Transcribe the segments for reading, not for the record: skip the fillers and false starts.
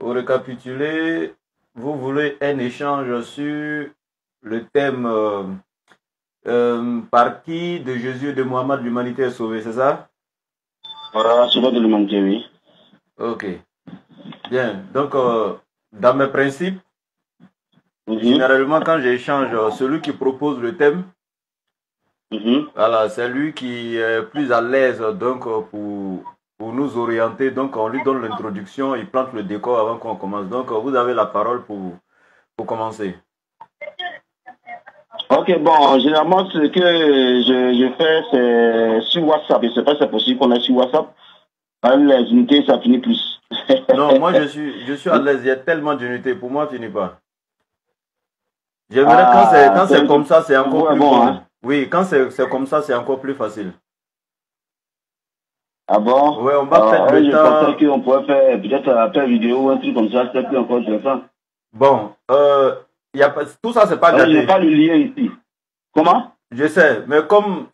pour récapituler, vous voulez un échange sur le thème par qui de Jésus et de Mohammed l'humanité est sauvée, c'est ça? Voilà, sauveur de l'humanité, oui. Ok. Bien. Donc, dans mes principes, Mhm, généralement, quand j'échange, celui qui propose le thème, mhm. voilà, c'est lui qui est plus à l'aise donc pour nous orienter. Donc, on lui donne l'introduction, il plante le décor avant qu'on commence. Donc, vous avez la parole pour commencer. Ok, bon, généralement, ce que je fais, c'est sur WhatsApp. Je ne sais pas si c'est possible qu'on est sur WhatsApp. Avec les unités, ça finit plus. Non, moi, je suis à l'aise. Il y a tellement d'unités. Pour moi, tu n'es pas. J'aimerais Ah, quand c'est comme ça, c'est encore ouais, plus bon, bon. hein. Oui, quand c'est comme ça, c'est encore plus facile. Ah bon? Ouais, on va perdre le Je pensais temps. qu'on pouvait faire peut-être après vidéo ou un truc comme ça, c'était plus encore intéressant. Bon, y a pas, tout ça, c'est pas Je n'ai gâté. pas le lien ici. Comment? Je sais, mais comme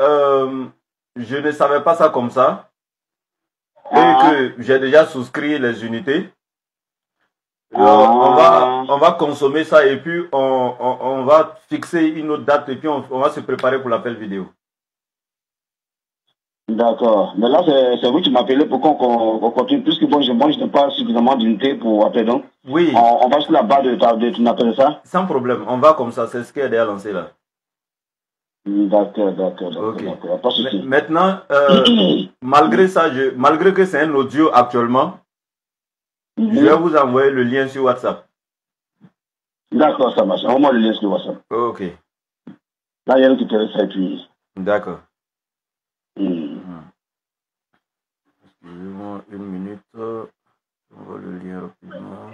je ne savais pas ça comme ça, et Ah, que j'ai déjà souscrit les unités, ah, on va consommer ça et puis on va fixer une autre date et puis on va se préparer pour l'appel vidéo. d'accord. Mais là, c'est vous qui m'appelez pour qu'on continue. Puisque bon, moi, je n'ai pas suffisamment d'unités pour appeler. Donc, Oui, on va sur la barre de tu m'appelles ça? sans problème, on va comme ça, c'est ce qui est déjà lancé là. D'accord, Ok. pas de souci. Maintenant, malgré ça, malgré que c'est un audio actuellement, je vais vous envoyer le lien sur WhatsApp. D'accord, ça marche. Envoie-moi le lien sur WhatsApp. Ok. Là, il y a un qui te et puis. D'accord. Hmm. Excusez-moi une minute. On va le lire rapidement.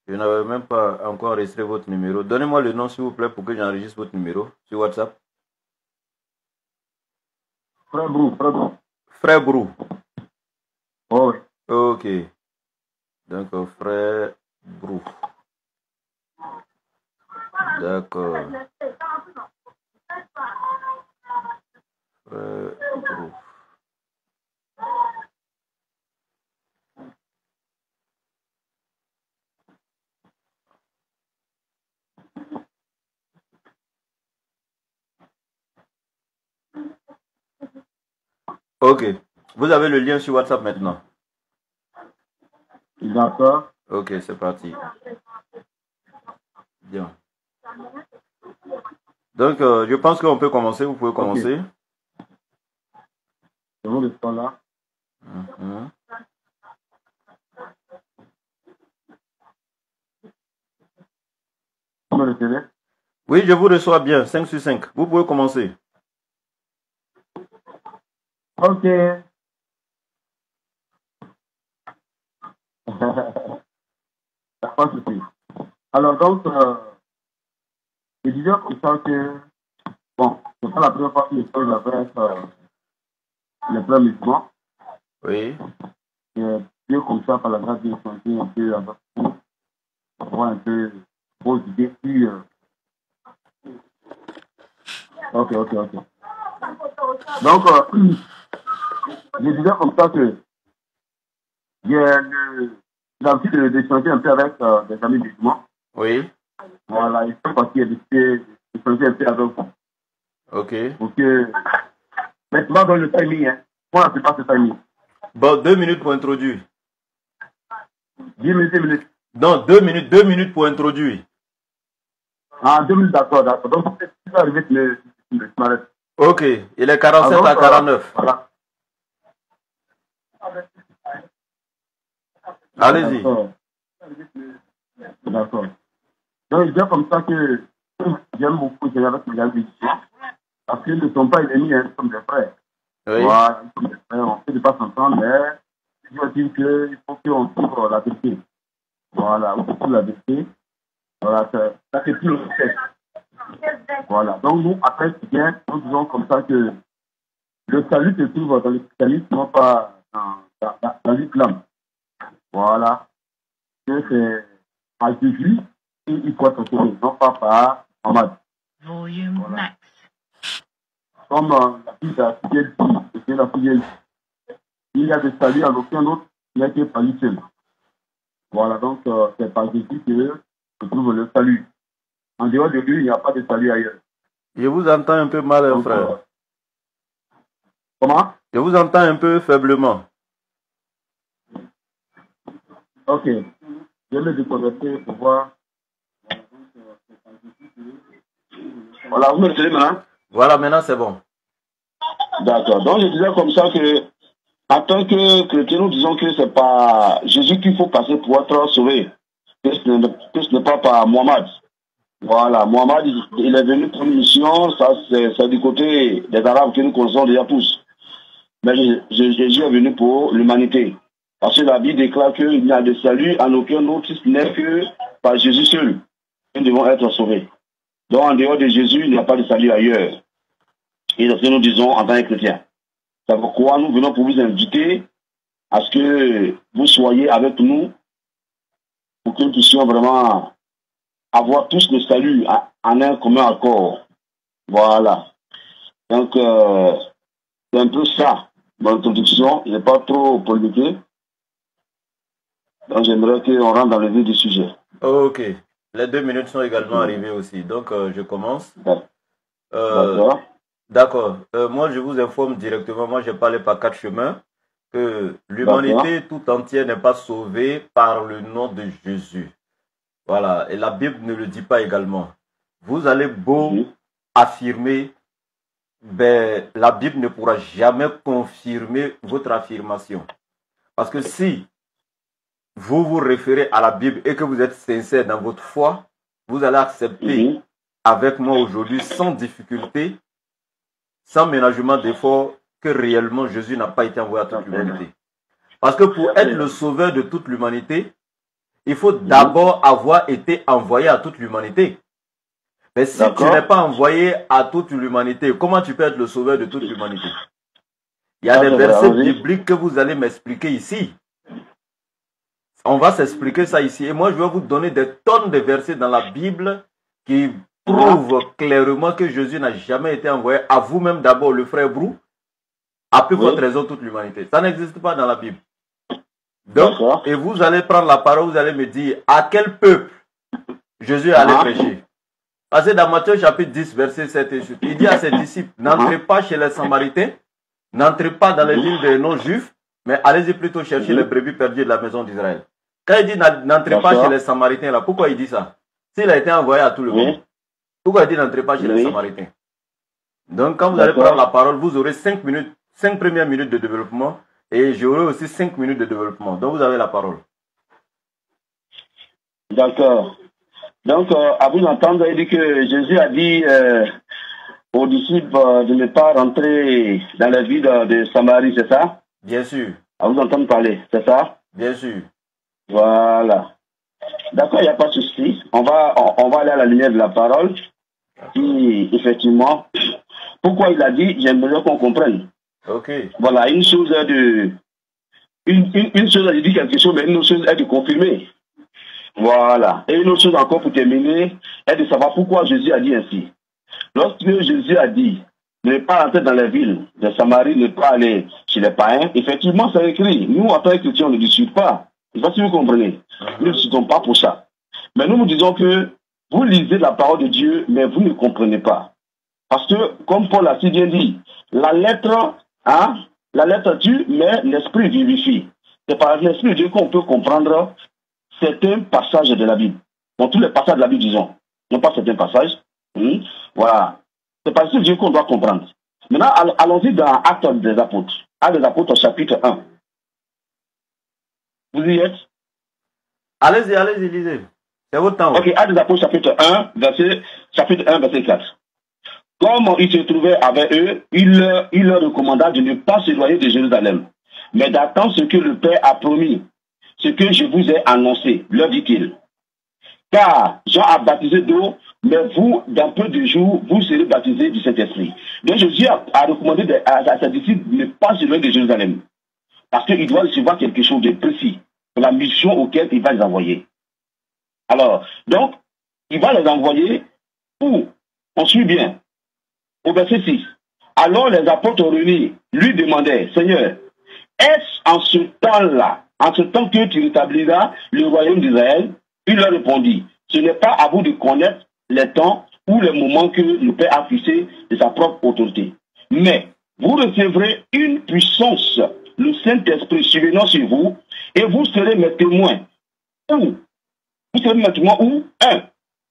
Je n'avais même pas encore enregistré votre numéro. Donnez-moi le nom, s'il vous plaît, pour que j'enregistre votre numéro sur WhatsApp. Frère Brou, frère Brou. Frère Brou. Oh, oui. Ok. Donc, frère Brou. D'accord. Frère Brou. Ok. Vous avez le lien sur WhatsApp maintenant. D'accord. Ok, c'est parti. Bien. Donc, je pense qu'on peut commencer. Vous pouvez commencer. C'est bon, le temps là. Vous me recevez? Oui, je vous reçois bien. 5 sur 5. Vous pouvez commencer. Ok. Pas de souci. Alors, donc, je disais comme ça que, bon, c'est pas la première fois que je fais avec les frères musulmans. Oui. Et Dieu, comme ça, par la grâce de Dieu, un peu avec vous, pour avoir un peu vos idées sur. Ok. Donc, je disais comme ça que j'ai l'habitude d'échanger un peu avec des amis musulmans. Oui. Voilà, il faut partir d'échanger un peu avec vous. Ok. Pour que. Maintenant, dans le timing, hein. Moi, c'est pas ce timing. Bon, 2 minutes pour introduire. 10 minutes. Non, 2 minutes pour introduire. Ah, 2 minutes, d'accord. Donc, si tu arriver, tu m'arrêtes. Ok, il est 47 à 49. Voilà. Allez-y. D'accord. Donc, je dis comme ça que j'aime beaucoup gérer avec mes amis. Parce qu'ils ne sont pas ennemis, hein, ils sont des frères. Oui. Voilà, ils sont des frères, on ne peut pas s'entendre, mais je veux dire qu'il faut qu'on trouve la vérité. Voilà, on trouve la vérité. Voilà, ça c'est plus le fait. Voilà. Donc nous, après, c'est bien, nous disons comme ça que le salut se trouve dans le christianisme, non pas dans l'islam. Voilà. Que c'est à Jésus qu'il faut être sauvé, non pas par Mohammed. Volume Voilà. max. Comme la Bible a dit, c'est la fille, il y a des saluts en aucun autre, il n'y a que par lui seul. Voilà, donc c'est par Jésus que se trouve le salut. En dehors de lui, il n'y a pas de salut ailleurs. Je vous entends un peu mal, Donc, frère. Comment? Je vous entends un peu faiblement. Ok. Je vais me déconnecter pour voir. Voilà, vous me retenez maintenant? Voilà, maintenant c'est bon. D'accord. Donc je disais comme ça que, en tant que chrétien, nous disons que c'est pas Jésus qu'il faut passer pour être sauvé. Que ce n'est pas par Mohammed. Voilà, Mohammed, il est venu pour une mission, ça c'est du côté des Arabes que nous connaissons déjà tous. Mais Jésus est venu pour l'humanité. Parce que la Bible déclare qu'il n'y a de salut en aucun autre, si ce n'est que par Jésus seul. Nous devons être sauvés. Donc en dehors de Jésus, il n'y a pas de salut ailleurs. Et c'est ce que nous disons en tant que chrétiens. C'est pourquoi nous venons pour vous inviter à ce que vous soyez avec nous pour que nous puissions vraiment avoir tous le salut en un commun accord. Voilà. Donc, c'est un peu ça, mon introduction. Je n'ai pas trop polémiqué. Donc, j'aimerais qu'on rentre dans le vif du sujet. Ok. Les 2 minutes sont également arrivées aussi. Donc, je commence. D'accord. D'accord. Moi, je vous informe directement. Moi, j'ai parlé par 4 chemins que l'humanité tout entière n'est pas sauvée par le nom de Jésus. Voilà. Et la Bible ne le dit pas également. Vous allez beau affirmer, ben, la Bible ne pourra jamais confirmer votre affirmation. Parce que si vous vous référez à la Bible et que vous êtes sincère dans votre foi, vous allez accepter avec moi aujourd'hui sans difficulté, sans ménagement d'effort, que réellement Jésus n'a pas été envoyé à toute l'humanité. Parce que pour être le sauveur de toute l'humanité, il faut d'abord avoir été envoyé à toute l'humanité. Mais si tu n'es pas envoyé à toute l'humanité, comment tu peux être le sauveur de toute l'humanité? Il y a des versets bibliques que vous allez m'expliquer ici. On va s'expliquer ça ici. Et moi, je vais vous donner des tonnes de versets dans la Bible qui prouvent clairement que Jésus n'a jamais été envoyé à vous-même d'abord, le frère Brou, à plus forte raison toute l'humanité. Ça n'existe pas dans la Bible. Donc, et vous allez prendre la parole, vous allez me dire à quel peuple Jésus allait prêcher. Parce que dans Matthieu chapitre 10, verset 7 et 8, il dit à ses disciples, n'entrez pas chez les Samaritains, n'entrez pas dans les villes des non-juifs, mais allez-y plutôt chercher les brebis perdues de la maison d'Israël. Quand il dit n'entrez pas chez les Samaritains, là, pourquoi il dit ça? S'il a été envoyé à tout le monde, pourquoi il dit n'entrez pas chez les Samaritains? Donc, quand vous allez prendre la parole, vous aurez 5 minutes, 5 premières minutes de développement, et j'aurai aussi 5 minutes de développement. Donc, vous avez la parole. D'accord. Donc, à vous entendre, il dit que Jésus a dit aux disciples de ne pas rentrer dans la ville de Samarie, c'est ça? Bien sûr. À vous entendre parler, c'est ça? Bien sûr. Voilà. D'accord, il n'y a pas de souci. On va aller à la lumière de la parole. Puis, effectivement, pourquoi il a dit, j'aimerais qu'on comprenne. Ok. Voilà, une chose est de dire quelque chose, mais une autre chose est de confirmer. Voilà. Et une autre chose encore pour terminer, est de savoir pourquoi Jésus a dit ainsi. Lorsque Jésus a dit ne pas rentrer dans les villes de Samarie, ne pas aller chez les païens, effectivement, c'est écrit. Nous, en tant que chrétiens, on ne discute pas. Je ne sais pas si vous comprenez. Nous ne discutons pas pour ça. Mais nous disons que vous lisez la parole de Dieu, mais vous ne comprenez pas. Parce que, comme Paul a si bien dit, la lettre tue, mais l'esprit vivifie. C'est par l'esprit de Dieu qu'on peut comprendre certains passages de la Bible. Dans tous les passages de la Bible, disons. Non pas certains passages. Voilà. C'est par l'esprit de Dieu qu'on doit comprendre. Maintenant, allons-y dans Actes des Apôtres. Actes des Apôtres, chapitre 1. Vous y êtes? Allez-y, lisez. C'est votre temps. Ok, Actes des Apôtres, chapitre 1, verset 4. Comme il se trouvait avec eux, il leur recommanda de ne pas s'éloigner de Jérusalem, mais d'attendre ce que le Père a promis, ce que je vous ai annoncé, leur dit-il. Car Jean a baptisé d'eau, mais vous, dans peu de jours, vous serez baptisés du Saint-Esprit. Donc Jésus a recommandé à ses disciples de ne pas s'éloigner de Jérusalem. Parce qu'il doit recevoir quelque chose de précis pour la mission auquel il va les envoyer. Alors, donc, il va les envoyer pour, on suit bien, au verset 6. Alors les apôtres réunis lui demandaient, Seigneur, est-ce en ce temps-là, en ce temps que tu rétabliras le royaume d'Israël? Il leur répondit, ce n'est pas à vous de connaître les temps ou les moments que le Père a fixés de sa propre autorité. Mais vous recevrez une puissance, le Saint-Esprit survenant sur vous, et vous serez mes témoins. Où? Vous serez mes témoins où? 1.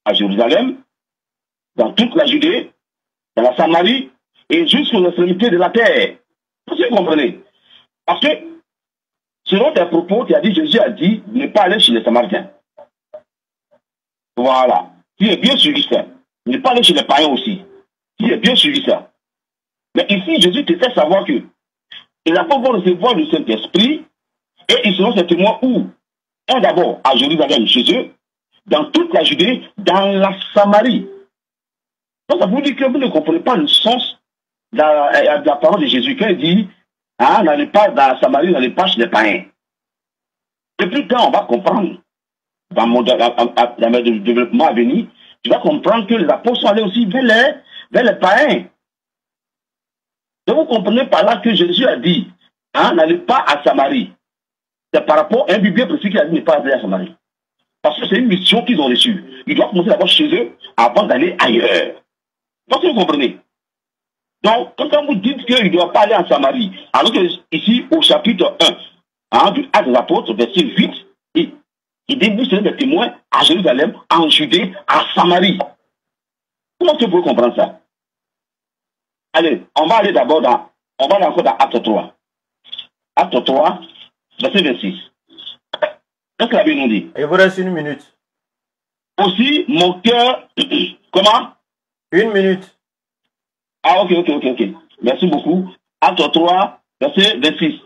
À Jérusalem, dans toute la Judée, dans la Samarie, et jusqu'aux extrémités de la terre. Vous comprenez? Parce que, selon tes propos, Jésus a dit de ne pas aller chez les Samaritains. Voilà. Tu es bien suivi ça. Ne pas aller chez les païens aussi. Tu es bien suivi ça. Mais ici, Jésus te fait savoir que les apôtres vont recevoir le Saint-Esprit et ils seront certainement où? Un d'abord à Jérusalem, chez eux, dans toute la Judée, dans la Samarie. Donc ça vous dit que vous ne comprenez pas le sens de la parole de Jésus quand il dit n'allez pas dans la Samarie, n'allez pas chez les païens. Et plus tard, on va comprendre. Dans mon développement à venir, tu vas comprendre que les apôtres sont allés aussi vers les païens. Donc vous comprenez par là que Jésus a dit, n'allez pas à Samarie. C'est par rapport à un biblique précis qui a dit ne pas aller à Samarie. Parce que c'est une mission qu'ils ont reçue. Ils doivent commencer d'abord chez eux avant d'aller ailleurs. Donc vous comprenez. Donc, quand vous dites qu'il ne doit pas aller en Samarie, alors que ici, au chapitre 1, du Actes des Apôtres, verset 8, il dit, vous serez des témoins à Jérusalem, en Judée, à Samarie. Comment tu peux comprendre ça? Allez, on va aller d'abord encore dans Acte 3. Acte 3, verset 26. Qu'est-ce que la Bible nous dit? Il vous reste 1 minute. Aussi, mon cœur... Comment? 1 minute. Ah, ok. Merci beaucoup. Acte 3, verset 26.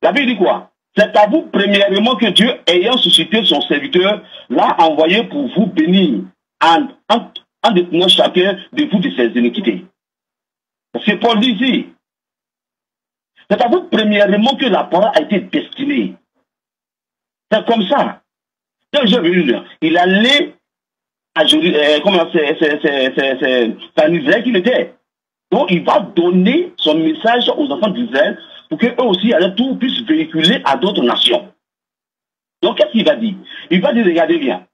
La Bible dit quoi? C'est à vous, premièrement, que Dieu, ayant suscité son serviteur, l'a envoyé pour vous bénir, en détenant chacun de vous de ses iniquités. C'est Paul dit ici. C'est à vous, premièrement, que la parole a été destinée. C'est comme ça. Quand j'ai vu, il allait à c'est en Israël qu'il était. Donc, il va donner son message aux enfants d'Israël pour qu'eux aussi, à leur tour, puissent véhiculer à d'autres nations. Donc, qu'est-ce qu'il va dire? Il va dire, regardez bien.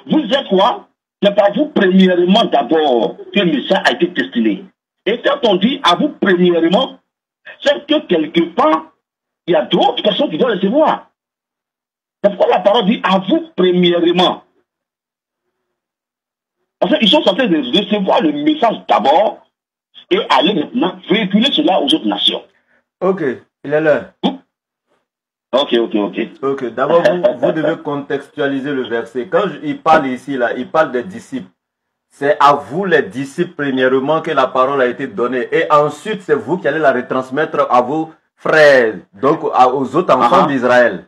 Vous êtes quoi? C'est par vous, premièrement, d'abord, que le message a été destiné. Et quand on dit à vous, premièrement, c'est que quelque part, il y a d'autres personnes qui doivent recevoir. C'est pourquoi la parole dit à vous, premièrement. Parce qu'ils sont censés recevoir le message d'abord et aller maintenant véhiculer cela aux autres nations. Ok, il est l'heure. Ok. D'abord, vous devez contextualiser le verset. Quand il parle ici, là, il parle des disciples. C'est à vous, les disciples, premièrement, que la parole a été donnée. Et ensuite, c'est vous qui allez la retransmettre à vos frères, donc aux autres enfants d'Israël.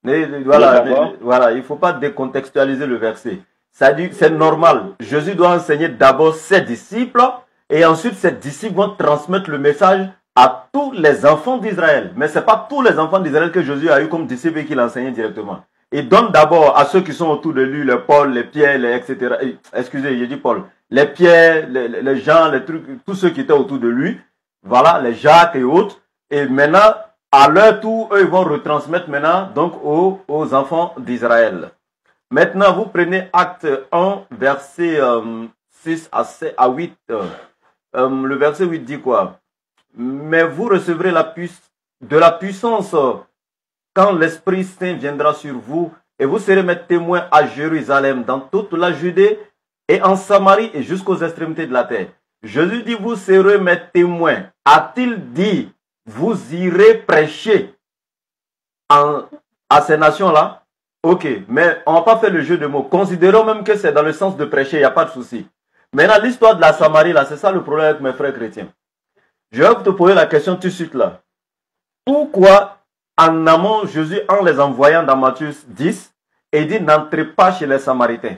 Voilà, il ne faut pas décontextualiser le verset. C'est normal. Jésus doit enseigner d'abord ses disciples et ensuite ses disciples vont transmettre le message à tous les enfants d'Israël. Mais ce n'est pas tous les enfants d'Israël que Jésus a eu comme disciples et qu'il enseignait directement. Il donne d'abord à ceux qui sont autour de lui, les Paul, les Pierre, les etc. Excusez, j'ai dit Paul. Les Pierre, les Jean, les trucs, tous ceux qui étaient autour de lui. Voilà, les Jacques et autres. Et maintenant, à leur tour, eux, ils vont retransmettre maintenant donc aux enfants d'Israël. Maintenant, vous prenez Acte 1, verset 6 à 8. Le verset 8 dit quoi? Mais vous recevrez de la puissance quand l'Esprit Saint viendra sur vous, et vous serez mes témoins à Jérusalem, dans toute la Judée, et en Samarie, et jusqu'aux extrémités de la terre. Jésus dit, vous serez mes témoins. A-t-il dit, vous irez prêcher à ces nations-là? Ok, mais on va pas faire le jeu de mots. Considérons même que c'est dans le sens de prêcher, il n'y a pas de souci. Maintenant, l'histoire de la Samarie, là, c'est ça le problème avec mes frères chrétiens. Je vais te poser la question tout de suite là. Pourquoi, en amont, Jésus, en les envoyant dans Matthieu 10, et il dit n'entrez pas chez les Samaritains.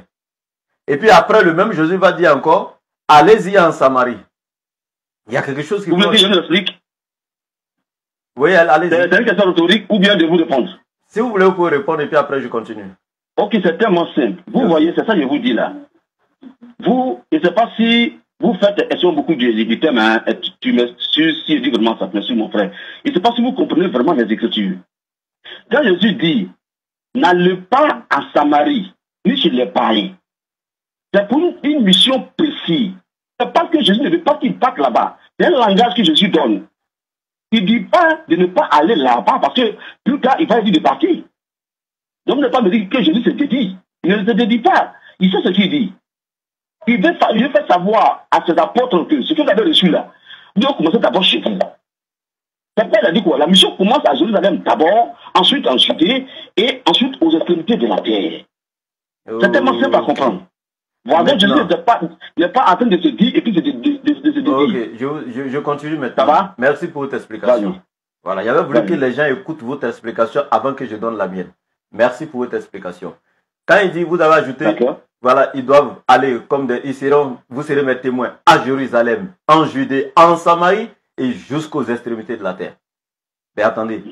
Et puis après, le même Jésus va dire encore, allez-y en Samarie. Il y a quelque chose qui... Vous voulez que je vous explique? Oui, allez-y. C'est une question rhétorique ou bien de vous répondre? Si vous voulez, vous pouvez répondre et puis après, je continue. Ok, c'est tellement simple. Vous voyez, c'est ça que je vous dis là. Vous, je ne sais pas si vous faites beaucoup du thème, hein, tu me suis si je dis vraiment ça, merci mon frère. Je ne sais pas si vous comprenez vraiment les Écritures. Quand Jésus dit, n'allez pas en Samarie, ni chez les païens, c'est pour une mission précise. Ce n'est pas que Jésus ne veut pas qu'il parte là-bas. C'est un langage que Jésus donne. Il ne dit pas de ne pas aller là-bas parce que plus tard, il va dire de partir. Donc, ne pas me dire que Jésus se dédie. Il ne se dédie pas. Il sait ce qu'il dit. Il veut faire savoir à ses apôtres que ce que vous avez reçu là, vous devez commencer d'abord chez vous. C'est pourquoi il a dit quoi? La mission commence à Jérusalem d'abord, ensuite en Judée et ensuite aux extrémités de la terre. C'est tellement simple à comprendre. Voilà, Jésus n'est pas en train de se dire et puis de se dire. Ok, je continue maintenant. Ça va? Merci pour votre explication. Vas-y. Voilà, il y avait voulu que les gens écoutent votre explication avant que je donne la mienne. Merci pour votre explication. Quand il dit, vous avez ajouté, voilà, ils doivent aller comme vous serez mes témoins à Jérusalem, en Judée, en Samarie et jusqu'aux extrémités de la terre. Mais attendez,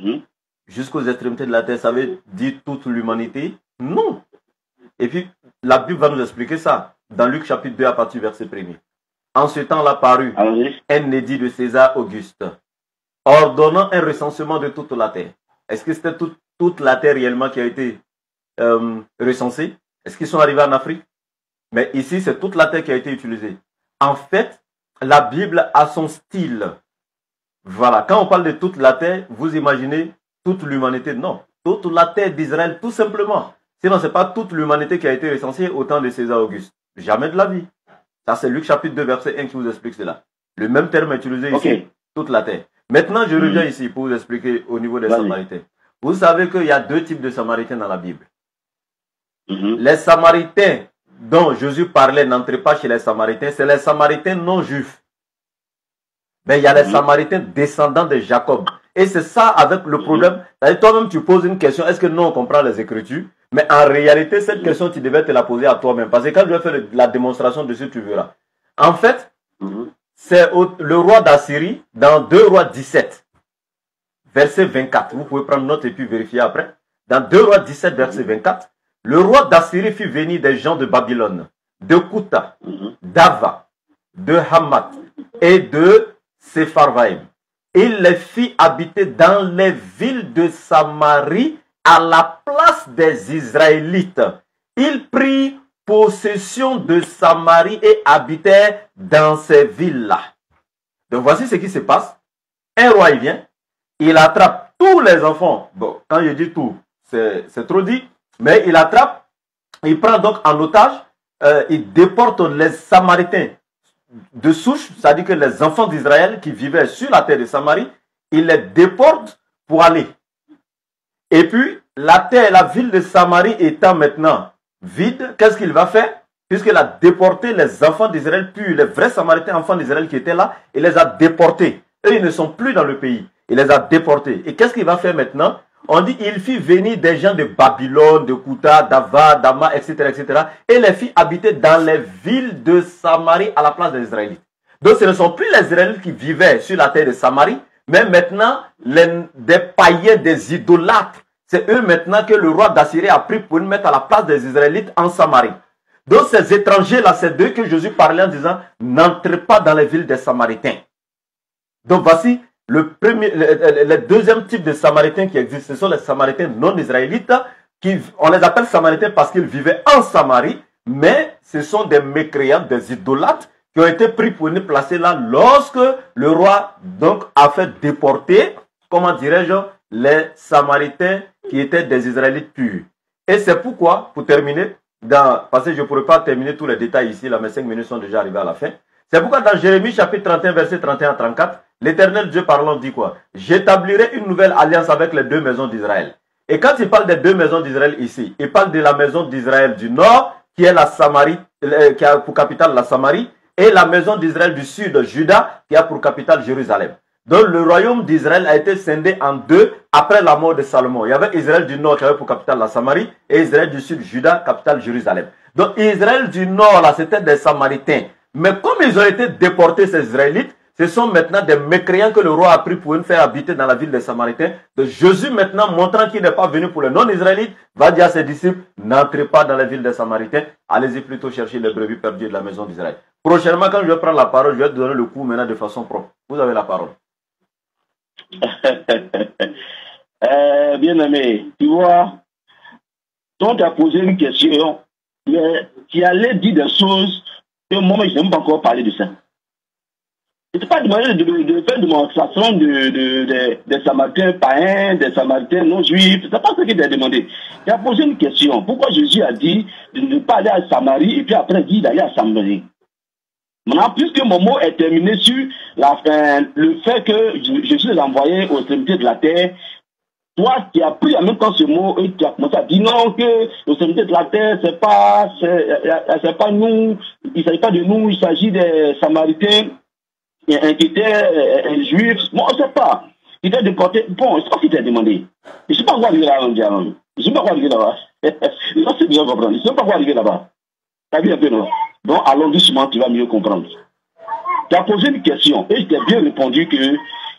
jusqu'aux extrémités de la terre, ça veut dire toute l'humanité? Non. Et puis, la Bible va nous expliquer ça dans Luc chapitre 2 à partir du verset 1er. En ce temps-là parut un édit de César Auguste, ordonnant un recensement de toute la terre. Est-ce que c'était toute la terre réellement qui a été recensée? Est-ce qu'ils sont arrivés en Afrique? Mais ici, c'est toute la terre qui a été utilisée. En fait, la Bible a son style. Voilà, quand on parle de toute la terre, vous imaginez toute l'humanité? Non, toute la terre d'Israël, tout simplement. Sinon, ce n'est pas toute l'humanité qui a été recensée au temps de César Auguste. Jamais de la vie. Ça, c'est Luc chapitre 2, verset 1 qui vous explique cela. Le même terme est utilisé ici, toute la terre. Maintenant, je reviens ici pour vous expliquer au niveau des Samaritains. Vous savez qu'il y a deux types de Samaritains dans la Bible. Les Samaritains dont Jésus parlait, n'entrez pas chez les Samaritains, c'est les Samaritains non juifs. Mais il y a les Samaritains descendants de Jacob. Et c'est ça avec le problème. Toi-même, tu poses une question, est-ce que nous, on comprend les Écritures? Mais en réalité, cette question, tu devais te la poser à toi-même. Parce que quand je vais faire la démonstration de ce que tu verras. En fait, c'est le roi d'Assyrie, dans 2 Rois 17, verset 24. Vous pouvez prendre note et puis vérifier après. Dans 2 Rois 17, verset 24, le roi d'Assyrie fit venir des gens de Babylone, de Kouta, d'Ava, de Hamath et de Sepharvaïm. Il les fit habiter dans les villes de Samarie à la place des Israélites. Il prit possession de Samarie et habitait dans ces villes-là. Donc voici ce qui se passe. Un roi, il vient, il attrape tous les enfants. Bon, quand je dis tout, c'est trop dit. Mais il attrape, il prend donc en otage, il déporte les Samaritains de souche, c'est-à-dire que les enfants d'Israël qui vivaient sur la terre de Samarie, il les déporte pour aller. Et puis, la ville de Samarie étant maintenant vide, qu'est-ce qu'il va faire? Puisqu'il a déporté les enfants d'Israël, puis les vrais Samaritains enfants d'Israël qui étaient là, il les a déportés. Eux, ils ne sont plus dans le pays. Il les a déportés. Et qu'est-ce qu'il va faire maintenant? On dit, il fit venir des gens de Babylone, de Kouta, d'Ava, d'Ama, etc., etc. Et les fit habiter dans les villes de Samarie à la place des Israélites. Donc ce ne sont plus les Israélites qui vivaient sur la terre de Samarie, mais maintenant des païens, des idolâtres. C'est eux maintenant que le roi d'Assyrie a pris pour les mettre à la place des Israélites en Samarie. Donc ces étrangers-là, c'est d'eux que Jésus parlait en disant, n'entrez pas dans les villes des Samaritains. Donc voici le deuxième type de Samaritains qui existe, ce sont les Samaritains non israélites, on les appelle Samaritains parce qu'ils vivaient en Samarie, mais ce sont des mécréants, des idolâtres qui ont été pris pour nous placer là lorsque le roi donc a fait déporter, comment dirais-je, les Samaritains qui étaient des Israélites purs. Et c'est pourquoi, pour terminer, parce que je ne pourrais pas terminer tous les détails ici, là, mes 5 minutes sont déjà arrivées à la fin. C'est pourquoi dans Jérémie chapitre 31, verset 31 à 34, l'Éternel Dieu parlant dit quoi? J'établirai une nouvelle alliance avec les deux maisons d'Israël. Et quand il parle des deux maisons d'Israël ici, il parle de la maison d'Israël du nord, qui est la Samarie, qui a pour capitale la Samarie, et la maison d'Israël du sud, Juda, qui a pour capitale Jérusalem. Donc le royaume d'Israël a été scindé en deux après la mort de Salomon. Il y avait Israël du nord qui avait pour capitale la Samarie et Israël du sud, Juda, capitale Jérusalem. Donc Israël du nord, là, c'était des Samaritains. Mais comme ils ont été déportés, ces Israélites, ce sont maintenant des mécréants que le roi a pris pour nous faire habiter dans la ville des Samaritains. Donc Jésus, maintenant, montrant qu'il n'est pas venu pour les non-Israélites, va dire à ses disciples, n'entrez pas dans la ville des Samaritains, allez-y plutôt chercher les brebis perdues de la maison d'Israël. Prochainement, quand je vais prendre la parole, je vais te donner le coup maintenant de façon propre. Vous avez la parole. Bien aimé, tu vois, quand tu as posé une question, mais tu allais dire des choses que moi, je n'ai même pas encore parlé de ça. Je ne t'ai pas demandé de faire démonstration des Samaritains païens, des Samaritains non juifs. Ce n'est pas ce qu'il t'a demandé. Tu as posé une question. Pourquoi Jésus a dit de ne pas aller à Samarie et puis après dit d'aller à Samarie? Maintenant, puisque mon mot est terminé sur le fait que Jésus les a envoyés aux extrémités de la terre, toi qui as pris en même temps ce mot et tu as commencé à dire non, que aux extrémités de la terre, c'est pas nous, il ne s'agit pas de nous, il s'agit des Samaritains qui étaient juifs. Bon, on ne sait pas. Il t'a déporté. Bon, c'est pas ce qu'il t'a demandé. Je ne sais pas quoi arriver là-bas. Je ne sais pas quoi arriver là-bas. Ça, c'est bien comprendre. Je ne sais pas quoi arriver là-bas. T'as vu un peu, non? Donc, allons doucement, tu vas mieux comprendre. Tu as posé une question et je t'ai bien répondu que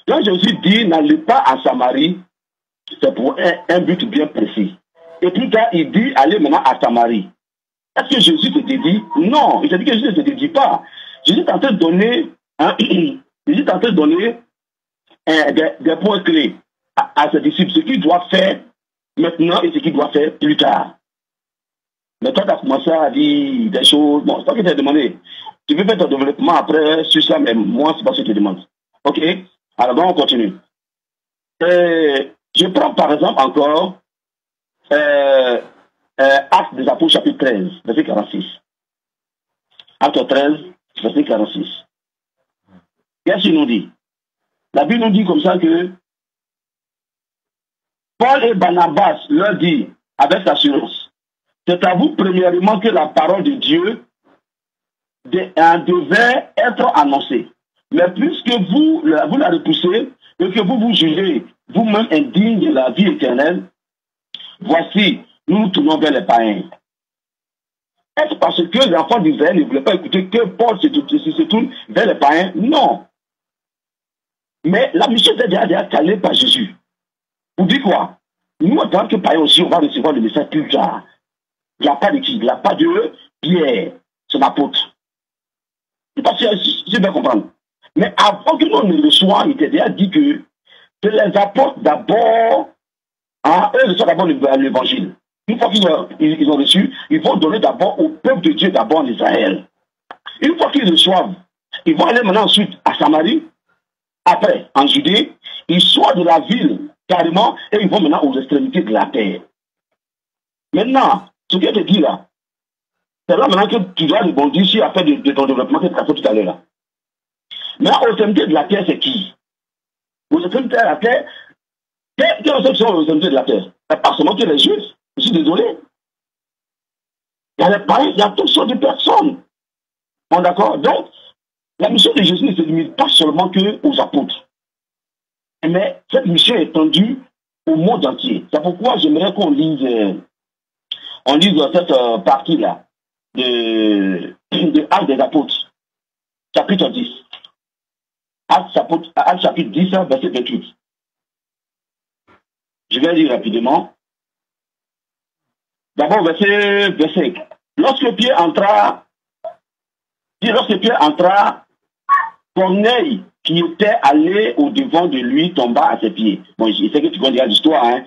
quand Jésus dit n'allez pas à Samarie, c'est pour un but bien précis. Et plus tard, il dit allez maintenant à Samarie. Est-ce que Jésus te dit? Non, il t'a dit que Jésus ne te dit pas. Jésus est en train de donner, Jésus est en train de donner des points clés à ses disciples, ce qu'il doit faire maintenant et ce qu'il doit faire plus tard. Mais toi, tu as commencé à dire des choses. Bon, c'est pas que tu as demandé. Tu veux faire ton développement après sur ça, mais moi, c'est pas ce que tu demandes. OK? Alors, donc, on continue. Je prends par exemple encore Actes des Apôtres, chapitre 13, verset 46. Acte 13, verset 46. Qu'est-ce qu'il nous dit? La Bible nous dit comme ça que Paul et Barnabas leur dit avec assurance, c'est à vous premièrement que la parole de Dieu devait être annoncée. Mais puisque vous la repoussez et que vous vous jugez vous-même indigne de la vie éternelle, voici, nous nous tournons vers les païens. Est-ce parce que les enfants d'Israël ne voulaient pas écouter que Paul se tourne vers les païens? Non. Mais la mission était déjà calée par Jésus. Vous dites quoi? Nous, en tant que païens aussi, on va recevoir le message plus tard. Il n'y a pas de qui? Il n'y a pas de Pierre, son apôtre. Je ne sais pas si je vais comprendre. Mais avant que l'on ne le soit, il était déjà dit que les apôtres d'abord, eux reçoivent d'abord l'évangile. Une fois qu'ils ont reçu, ils vont donner d'abord au peuple de Dieu, d'abord en Israël. Une fois qu'ils reçoivent, ils vont aller maintenant ensuite à Samarie, après en Judée, ils sortent de la ville carrément et ils vont maintenant aux extrémités de la terre. Maintenant, ce que je te dis là, c'est là maintenant que tu dois rebondir sur la fin de ton développement que tu as fait tout à l'heure là. Maintenant, aux extrémités de la terre, c'est qui? Aux extrémités de la terre, quels sont aux extrémités de la terre? Pas seulement que les Juifs, je suis désolé. Il y a les païens, il y a toutes sortes de personnes. Bon, d'accord? Donc, la mission de Jésus ne se limite pas seulement aux apôtres. Mais cette mission est étendue au monde entier. C'est pourquoi j'aimerais qu'on lise cette partie-là de Actes des Apôtres, chapitre 10. Actes chapitre 10, verset 28. Je vais lire rapidement. D'abord, verset 5. Lorsque Pierre entra, Corneille, qui était allé au-devant de lui, tomba à ses pieds. Bon, je sais que tu connais l'histoire, hein.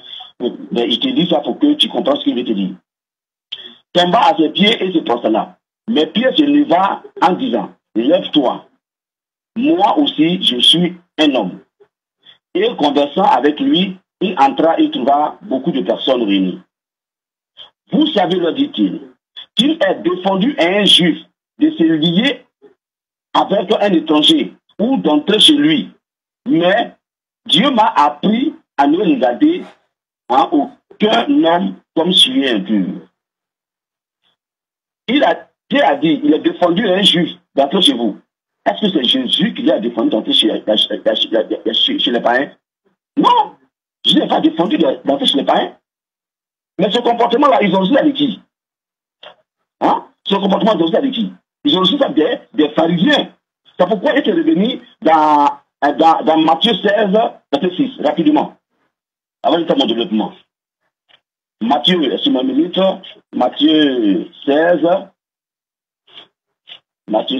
Mais je te dis ça pour que tu comprennes ce qu'il veut te dire. Tomba à ses pieds et se prosterna. Mais Pierre se leva en disant, lève-toi. Moi aussi, je suis un homme. Et conversant avec lui, il entra et trouva beaucoup de personnes réunies. Vous savez, leur dit-il, qu'il est défendu à un juif de se lier avec un étranger ou d'entrer chez lui. Mais Dieu m'a appris à ne regarder aucun homme comme sujet impur. Dieu a dit, il est défendu à un juif d'entrer chez vous. Est-ce est-ce que c'est Jésus qui a défendu d'entrer chez les païens? Non, Jésus n'a pas défendu d'entrer chez les païens. Mais ce comportement-là, ils ont reçu avec qui? Hein? Ce comportement, ils ont reçu avec qui? Ils ont reçu ça des pharisiens. C'est pourquoi il est revenu dans Matthieu 16, verset 6, rapidement. Avant de faire mon développement. Matthieu, excusez-moi une minute, Matthieu 16, verset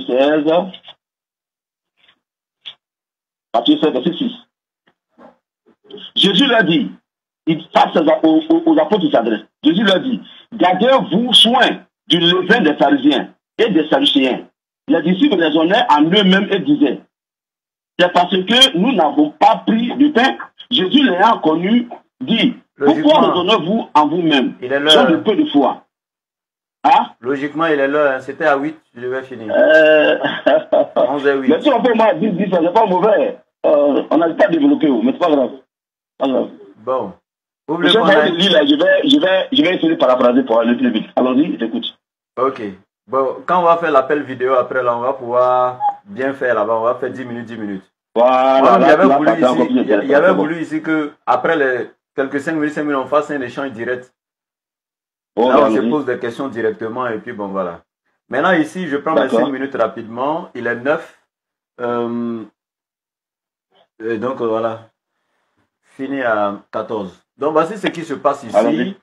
6. Jésus leur dit, face aux apôtres qui s'adressent, Jésus leur dit, gardez-vous soin du levain des pharisiens et des sadducéens. Les disciples raisonnaient en eux-mêmes et disaient, c'est parce que nous n'avons pas pris du pain. Jésus l'ayant connu, dit, pourquoi raisonnez-vous en vous-même? Il est Sur de peu de foi. Hein? Logiquement, il est là. C'était à 8, je vais finir. 11 et 8. Mais si on peut moi 10, ça c'est pas mauvais. On n'a pas développé, mais c'est pas grave. Bon. Je vais essayer de paraphraser pour aller plus vite. Allons-y, j'écoute. Ok. Bon, quand on va faire l'appel vidéo après, là, on va pouvoir bien faire là-bas. On va faire 10 minutes, 10 minutes. Voilà. Il y avait voulu ici que, après les quelques 5 minutes, on fasse un échange direct. Là, on se pose des questions directement et puis bon, voilà. Maintenant, ici, je prends mes 5 minutes rapidement. Il est 9. Et donc, voilà. Fini à 14. Donc, voici ce qui se passe ici.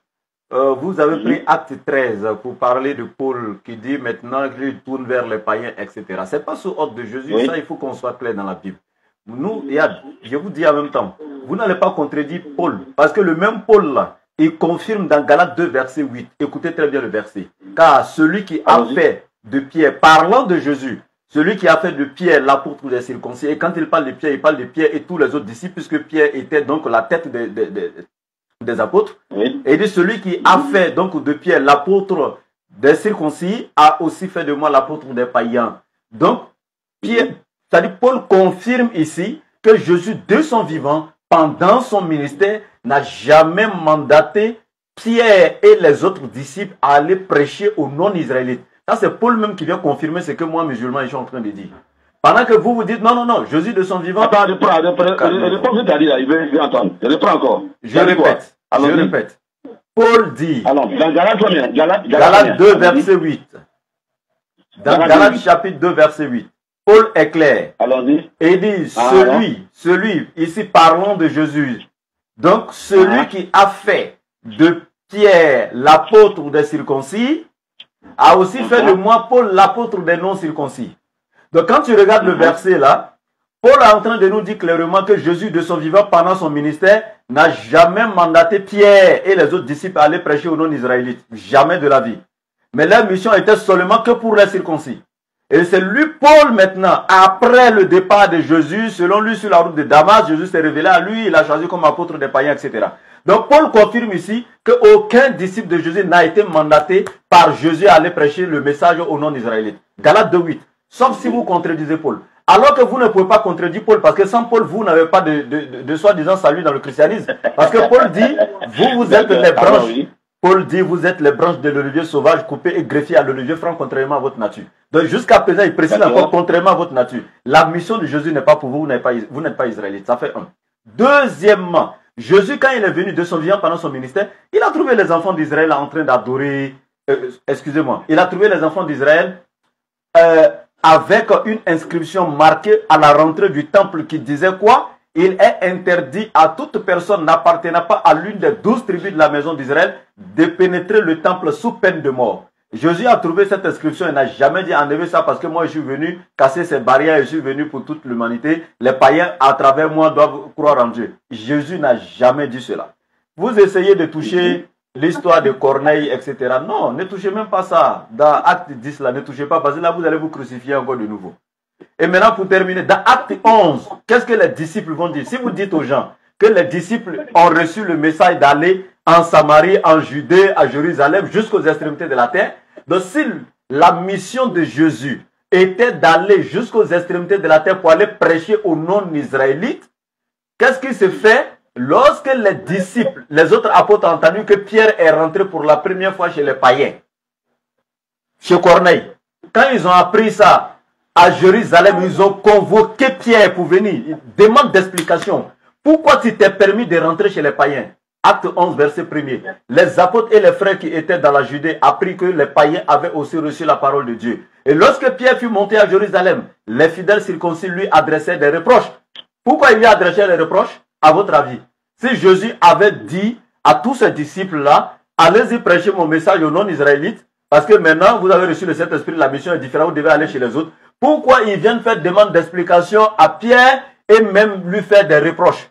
Vous avez pris acte 13 pour parler de Paul qui dit maintenant qu'il tourne vers les païens, etc. Ce n'est pas sous ordre de Jésus. Ça, il faut qu'on soit clair dans la Bible. Nous, je vous dis en même temps, vous n'allez pas contredire Paul. Parce que le même Paul là, il confirme dans Galates 2, verset 8. Écoutez très bien le verset. Car celui qui a fait de Pierre, parlant de Jésus, celui qui a fait de Pierre l'apôtre des circoncis, et quand il parle de Pierre, il parle de Pierre et tous les autres disciples, puisque Pierre était donc la tête des apôtres. Et il dit celui qui a fait donc de Pierre l'apôtre des circoncis, a aussi fait de moi l'apôtre des païens. Donc, Pierre, c'est-à-dire Paul confirme ici que Jésus, de son vivant, pendant son ministère, n'a jamais mandaté Pierre et les autres disciples à aller prêcher aux non-israélites. Ça, c'est Paul même qui vient confirmer ce que moi, musulman, je suis en train de dire. Pendant que vous dites, non, Jésus de son vivant... Attends, reprends ce que tu as dit là, il veut entendre. Reprends encore. Je répète. Paul dit... Alors, dans Galates 2, verset 8. Dans Galates chapitre 2, verset 8. Paul est clair. Allons-y. Et il dit, celui, ici parlons de Jésus. Donc, celui qui a fait de Pierre l'apôtre des circoncis, a aussi fait de moi Paul l'apôtre des non-circoncis. Donc, quand tu regardes le verset là, Paul est en train de nous dire clairement que Jésus, de son vivant pendant son ministère, n'a jamais mandaté Pierre et les autres disciples à aller prêcher aux non-israélites. Jamais de la vie. Mais leur mission était seulement que pour les circoncis. Et c'est lui, Paul, maintenant, après le départ de Jésus, selon lui, sur la route de Damas, Jésus s'est révélé à lui, il a choisi comme apôtre des païens, etc. Donc, Paul confirme ici qu'aucun disciple de Jésus n'a été mandaté par Jésus à aller prêcher le message aux non-israélites. Galates 2.8. Sauf si vous contredisez Paul. Alors que vous ne pouvez pas contredire Paul, parce que sans Paul, vous n'avez pas de soi-disant salut dans le christianisme. Parce que Paul dit, vous êtes les branches. Paul dit, vous êtes les branches de l'olivier sauvage coupées et greffées à l'olivier franc contrairement à votre nature. Donc jusqu'à présent, il précise encore contrairement à votre nature. La mission de Jésus n'est pas pour vous, vous n'êtes pas israélite. Ça fait un. Deuxièmement, Jésus, quand il est venu de son vivant pendant son ministère, il a trouvé les enfants d'Israël en train d'adorer, il a trouvé les enfants d'Israël avec une inscription marquée à la rentrée du temple qui disait quoi? Il est interdit à toute personne n'appartenant pas à l'une des 12 tribus de la maison d'Israël de pénétrer le temple sous peine de mort. Jésus a trouvé cette inscription et n'a jamais dit enlever ça parce que moi je suis venu casser ces barrières, je suis venu pour toute l'humanité. Les païens à travers moi doivent croire en Dieu. Jésus n'a jamais dit cela. Vous essayez de toucher l'histoire de Corneille, etc. Non, ne touchez même pas ça. Dans Acte 10, là, ne touchez pas parce que là vous allez vous crucifier encore de nouveau. Et maintenant, pour terminer, dans Acte 11, qu'est-ce que les disciples vont dire? Si vous dites aux gens que les disciples ont reçu le message d'aller en Samarie, en Judée, à Jérusalem, jusqu'aux extrémités de la terre, donc si la mission de Jésus était d'aller jusqu'aux extrémités de la terre pour aller prêcher aux non-israélites, qu'est-ce qui se fait lorsque les disciples, les autres apôtres ont entendu que Pierre est rentré pour la première fois chez les païens, chez Corneille? Quand ils ont appris ça, à Jérusalem, ils ont convoqué Pierre pour venir. Ils demandent d'explication. Pourquoi tu t'es permis de rentrer chez les païens? Acte 11, verset 1er. Les apôtres et les frères qui étaient dans la Judée apprirent que les païens avaient aussi reçu la parole de Dieu. Et lorsque Pierre fut monté à Jérusalem, les fidèles circoncis lui adressaient des reproches. Pourquoi il lui adressait les reproches? À votre avis, si Jésus avait dit à tous ses disciples-là, allez-y prêcher mon message aux non-israélites, parce que maintenant vous avez reçu le Saint-Esprit, la mission est différente, vous devez aller chez les autres. Pourquoi ils viennent faire demande d'explication à Pierre et même lui faire des reproches?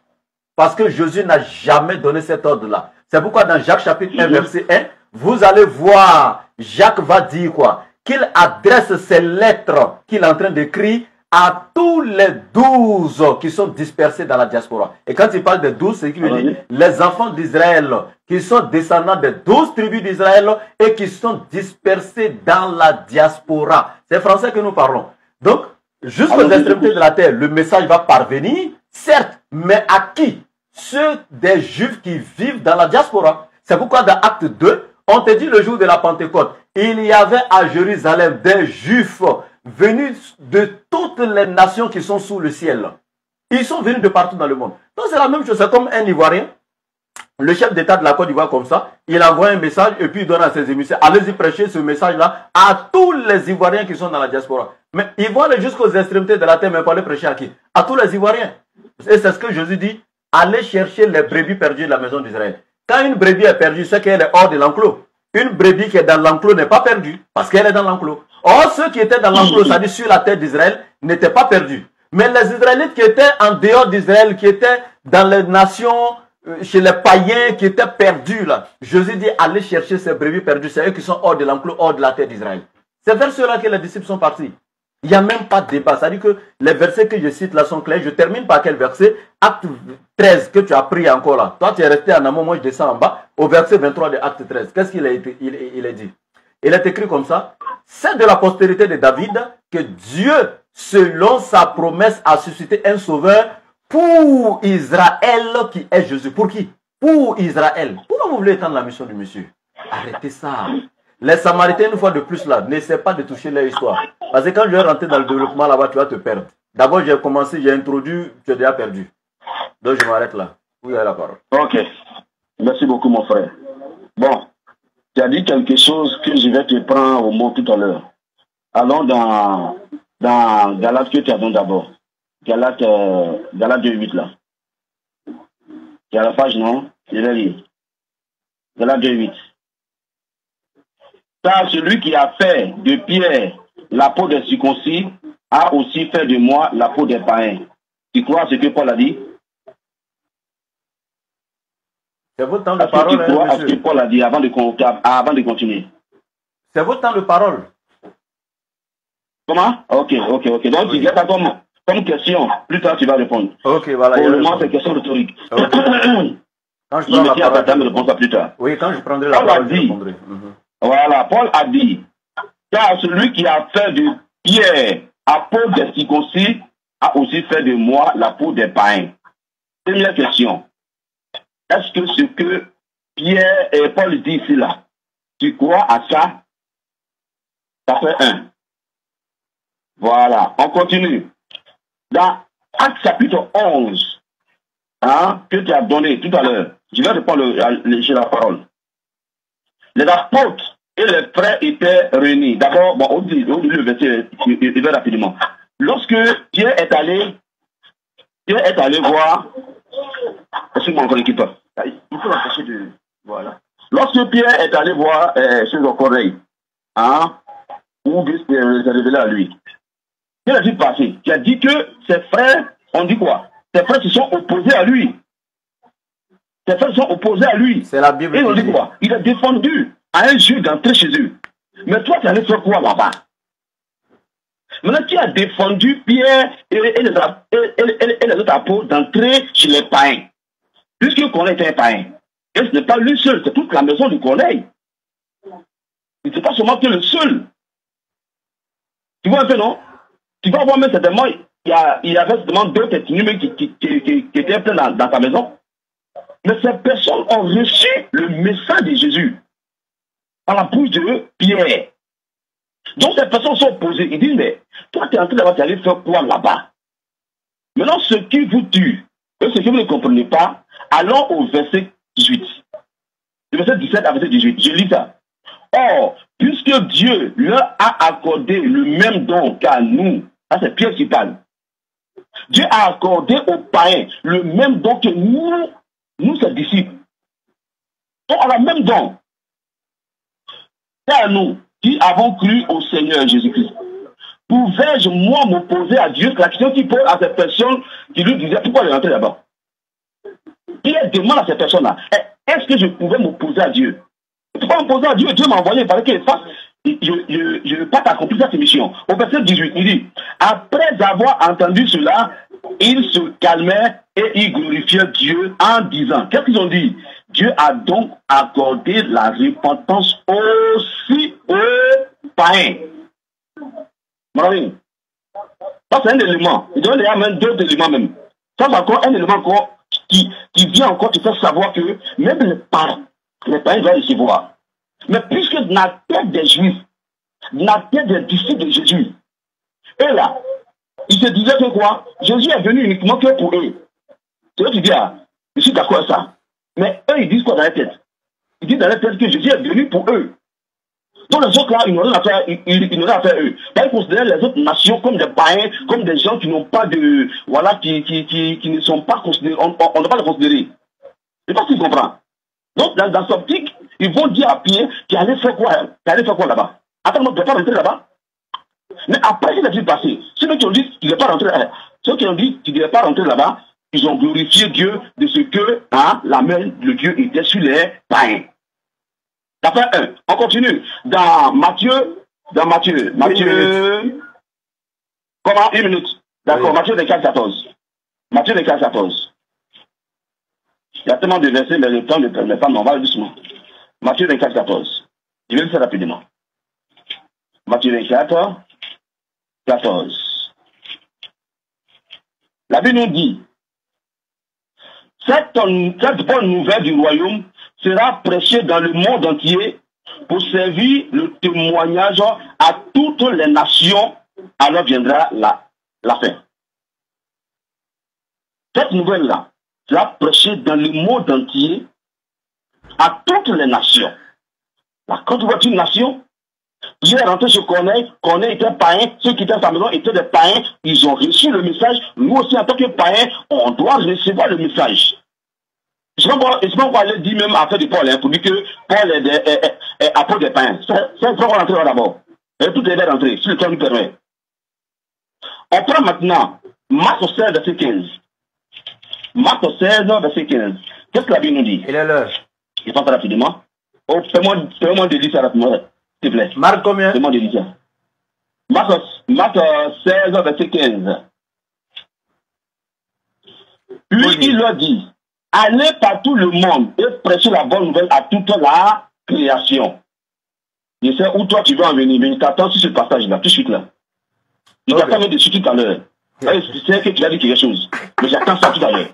Parce que Jésus n'a jamais donné cet ordre-là. C'est pourquoi dans Jacques chapitre 1, verset 1, vous allez voir, Jacques va dire quoi? Qu'il adresse ses lettres qu'il est en train d'écrire à tous les 12 qui sont dispersés dans la diaspora. Et quand il parle de 12, c'est qu'il dit les enfants d'Israël qui sont descendants des 12 tribus d'Israël et qui sont dispersés dans la diaspora. C'est français que nous parlons. Donc, jusqu'aux extrémités de la terre, le message va parvenir, certes, mais à qui? Ceux des Juifs qui vivent dans la diaspora. C'est pourquoi dans Acte 2, on te dit le jour de la Pentecôte, il y avait à Jérusalem des Juifs venus de toutes les nations qui sont sous le ciel. Ils sont venus de partout dans le monde. Donc c'est la même chose, c'est comme un Ivoirien. Le chef d'État de la Côte d'Ivoire comme ça, il envoie un message et puis il donne à ses émissaires, allez-y prêcher ce message-là à tous les Ivoiriens qui sont dans la diaspora. Mais ils vont aller jusqu'aux extrémités de la terre, mais pas aller prêcher à qui? À tous les Ivoiriens. Et c'est ce que Jésus dit, allez chercher les brebis perdues de la maison d'Israël. Quand une brebis est perdue, c'est qu'elle est hors de l'enclos. Une brebis qui est dans l'enclos n'est pas perdue, parce qu'elle est dans l'enclos. Or, ceux qui étaient dans l'enclos, c'est-à-dire sur la terre d'Israël, n'étaient pas perdus. Mais les Israélites qui étaient en dehors d'Israël, qui étaient dans les nations, chez les païens, qui étaient perdus là, Jésus dit, allez chercher ces brebis perdues, c'est eux qui sont hors de l'enclos, hors de la terre d'Israël. C'est vers ceux-là que les disciples sont partis. Il n'y a même pas de débat. C'est-à-dire que les versets que je cite là sont clairs. Je termine par quel verset? Acte 13 que tu as pris encore là. Toi, tu es resté en amont, moi je descends en bas. Au verset 23 de Acte 13. Qu'est-ce qu'il est dit? Il est écrit comme ça. C'est de la postérité de David que Dieu, selon sa promesse, a suscité un sauveur pour Israël qui est Jésus. Pour qui? Pour Israël. Pourquoi vous voulez étendre la mission du monsieur? Arrêtez ça. Les Samaritains, une fois de plus là, n'essaient pas de toucher leur histoire. Parce que quand je vais rentrer dans le développement là-bas, tu vas te perdre. D'abord, j'ai commencé, j'ai introduit, tu es déjà perdu. Donc, je m'arrête là. Vous avez la parole. Ok. Merci beaucoup, mon frère. Bon, tu as dit quelque chose que je vais te prendre au mot tout à l'heure. Allons dans Galates que tu as donné d'abord. Galates 2.8 là. Tu as la page, non? Je vais lire. Galates 2.8. Car celui qui a fait de Pierre la peau des circoncis a aussi fait de moi la peau des païens. Tu crois ce que Paul a dit? C'est votre temps de parole. Tu crois à ce que Paul a dit avant de continuer? C'est votre temps de parole. Comment? Ok. Donc, tu gardes comme question. Plus tard, tu vas répondre. Ok, voilà. Pour le moment, c'est une question rhétorique. Okay. Quand je prends la parole, me répondre plus tard. Oui, quand je prendrai la parole, je répondrai. Voilà, Paul a dit, car celui qui a fait de Pierre la peau des circoncis a aussi fait de moi la peau des païens. Première question. Est-ce que ce que Pierre et Paul disent ici là, tu crois à ça? Ça fait 1. Voilà, on continue. Dans Acte chapitre 11, que tu as donné tout à l'heure, je vais répondre léger la parole. Les apôtres et les frères étaient réunis. D'abord, bon, on dit le verset, il va rapidement. Lorsque Pierre est allé voir, excuse-moi encore l'équipe, il faut l'empêcher de, voilà. Lorsque Pierre est allé voir chez Corneille, où Dieu s'est révélé à lui, qu'est-ce qui s'est passé? Il a dit que ses frères, on dit quoi? Ses frères se sont opposés à lui. Ses frères sont opposés à lui. C'est la Bible. Et on dit quoi? Il a défendu à un Juif d'entrer chez eux. Mais toi, tu allais faire quoi là-bas? Maintenant, tu as défendu Pierre et les autres apôtres d'entrer chez les païens. Puisque Corneille était un païen. Et ce n'est pas lui seul, c'est toute la maison de Corneille. Il n'est pas seulement que le seul. Tu vois un peu, non? Tu vas voir même certainement, il y avait certainement d'autres ethnies qui étaient pleins dans ta maison. Mais ces personnes ont reçu le message de Jésus par la bouche de Pierre. Donc ces personnes sont posées. Ils disent, mais toi, tu es entré là-bas, tu allais faire quoi là-bas? Maintenant, ce qui vous tue, et ce que vous ne comprenez pas, allons au verset 18. Le verset 17 à verset 18. Je lis ça. Or, puisque Dieu leur a accordé le même don qu'à nous, ça c'est Pierre qui parle. Dieu a accordé aux païens le même don que nous ses disciples. Donc on a le même don. C'est à nous qui avons cru au Seigneur Jésus-Christ. Pouvais-je, moi, m'opposer à Dieu? La question qu'il pose à cette personne qui lui disait pourquoi il est rentré là-bas. Il demande à cette personne-là, est-ce que je pouvais m'opposer à Dieu? Pourquoi m'opposer à Dieu? Dieu m'a envoyé, il fallait qu'il fasse. Je ne veux pas accomplir cette mission. Au verset 18, il dit, après avoir entendu cela, ils se calmaient et ils glorifiaient Dieu en disant, qu'est-ce qu'ils ont dit? Dieu a donc accordé la repentance aussi aux païens. Mon ami, ça c'est un élément. Il donne même deux éléments même. Ça c'est encore un élément encore qui vient encore te faire savoir que même les païens doivent recevoir. Mais puisque dans la tête des Juifs, dans la tête des disciples de Jésus, eux là, ils se disaient que quoi? Jésus est venu uniquement que pour eux. C'est eux qui disent, ah, je suis d'accord avec ça. Mais eux, ils disent quoi dans la tête? Ils disent dans la tête que Jésus est venu pour eux. Donc les autres là, ils n'ont rien à faire, eux. Ils considèrent les autres nations comme des païens, comme des gens qui n'ont pas de... Voilà, qui ne sont pas considérés, on ne va pas les considérer. Je ne sais pas si tu comprends. Donc dans cette optique, ils vont dire à Pierre qu'il allait faire quoi là-bas. Attends, on ne peut pas rentrer là-bas. Mais après, qu'est-ce qui s'est passé? Ceux qui ont dit qu'il ne devait pas rentrer là-bas, ceux qui ont dit qu'il ne devait pas rentrer là-bas, ils ont glorifié Dieu de ce que la main de Dieu était sur les païens. D'après 1, on continue. Dans Matthieu, comment? 1 minute. D'accord, oui. Matthieu 24, 14. Matthieu 24, 14. Il y a tellement de versets, mais le temps ne permet pas, mais on va doucement. Matthieu 24, 14. Je vais le faire rapidement. Matthieu 24, 14. La Bible nous dit, cette bonne nouvelle du royaume sera prêchée dans le monde entier pour servir le témoignage à toutes les nations, alors viendra la fin. Cette nouvelle-là sera prêchée dans le monde entier à toutes les nations. Quand tu vois une nation, Dieu est rentré chez Corneille était païen, ceux qui étaient à sa maison étaient des païens, ils ont reçu le message. Nous aussi, en tant que païens, on doit recevoir le message. Je ne sais pas pourquoi elle dit même affaire de Paul, pour dire que Paul est apôtre des païens. C'est pourquoi on rentre là d'abord. Et tout est rentré, si le temps nous permet. On prend maintenant Marc 16, verset 15. Marc 16, verset 15. Qu'est-ce que la Bible nous dit? Il est l'heure. Je pense rapidement. Oh, fais-moi de lire ça rapidement, s'il te plaît. Marc combien? Fais-moi de lire ça. Marc 16, verset 15. Puis il leur dit, allez par tout le monde et prêchez la bonne nouvelle à toute la création. Je sais où toi tu veux en venir, mais je t'attends sur ce passage-là, tout de suite là. Je t'attends même dessus tout à l'heure. Je sais que tu as dit quelque chose, mais j'attends ça tout à l'heure.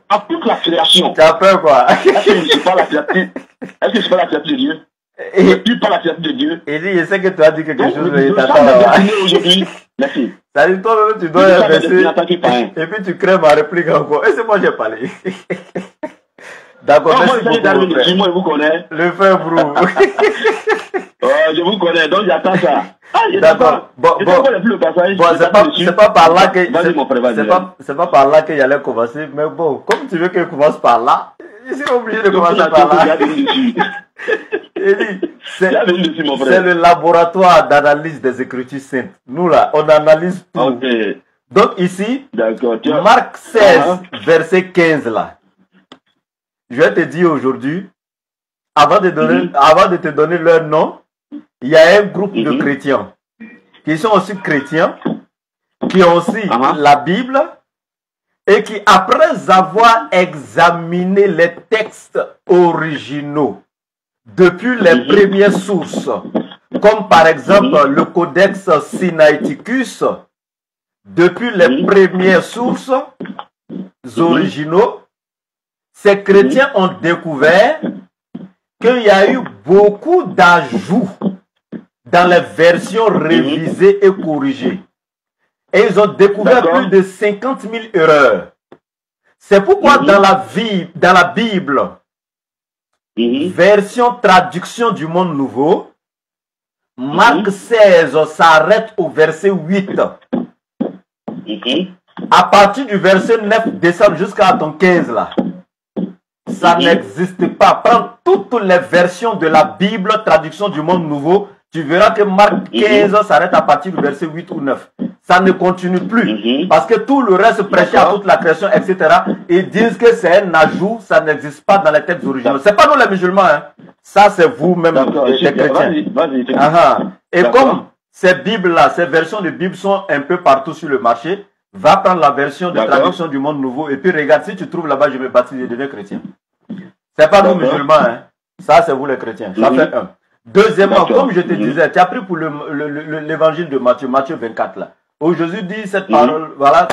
À toute la création. Tu as peur quoi? Est-ce que je ne suis pas la créature? Est-ce que je ne suis pas la créature de Dieu? Je ne suis pas la créature de Dieu. Il dit, je sais que tu as dit quelque chose, mais je t'attends. aujourd'hui. Merci. Ça dit, toi-même, tu dois inverser. Et puis tu crées ma réplique encore. Et c'est moi qui ai parlé. D'accord, merci beaucoup. Moi, je vous connais. Le frère Brou. Je vous connais, donc j'attends ça. D'accord. Bon, c'est pas par là que c'est pas par là qu'il allait commencer, mais bon, comme tu veux qu'il commence par là, je suis obligé de commencer par là. C'est le laboratoire d'analyse des Écritures saintes. Nous là, on analyse tout. Okay. Donc ici, Marc 16, verset 15 là. Je vais te dire aujourd'hui, avant de te donner leur nom, il y a un groupe de chrétiens qui sont aussi chrétiens, qui ont aussi la Bible et qui, après avoir examiné les textes originaux depuis les premières sources, comme par exemple le Codex Sinaiticus, depuis les premières sources originaux, ces chrétiens ont découvert qu'il y a eu beaucoup d'ajouts dans les versions révisées et corrigées. Et ils ont découvert plus de 50 000 erreurs. C'est pourquoi dans la Bible, version traduction du monde nouveau, Marc 16 s'arrête au verset 8. À partir du verset 9, descendre jusqu'à ton 15 là. Ça n'existe pas. Prends toutes les versions de la Bible, traduction du monde nouveau. Tu verras que Marc 15 s'arrête à partir du verset 8 ou 9. Ça ne continue plus. Parce que tout le reste prêchait à toute la création, etc. Ils disent que c'est un ajout, ça n'existe pas dans les textes originaux. C'est pas nous les musulmans. Hein. Ça, c'est vous-même, les chrétiens. Et comme ces Bibles-là, ces versions de Bible sont un peu partout sur le marché, va prendre la version de traduction du monde nouveau et puis regarde, si tu trouves là-bas, je me baptise et deviens chrétien. C'est pas nous musulmans. Hein. Ça, c'est vous les chrétiens. Ça fait un. Deuxièmement, comme je te disais, tu as pris pour l'évangile de Matthieu, Matthieu 24 là, où Jésus dit cette parole, voilà,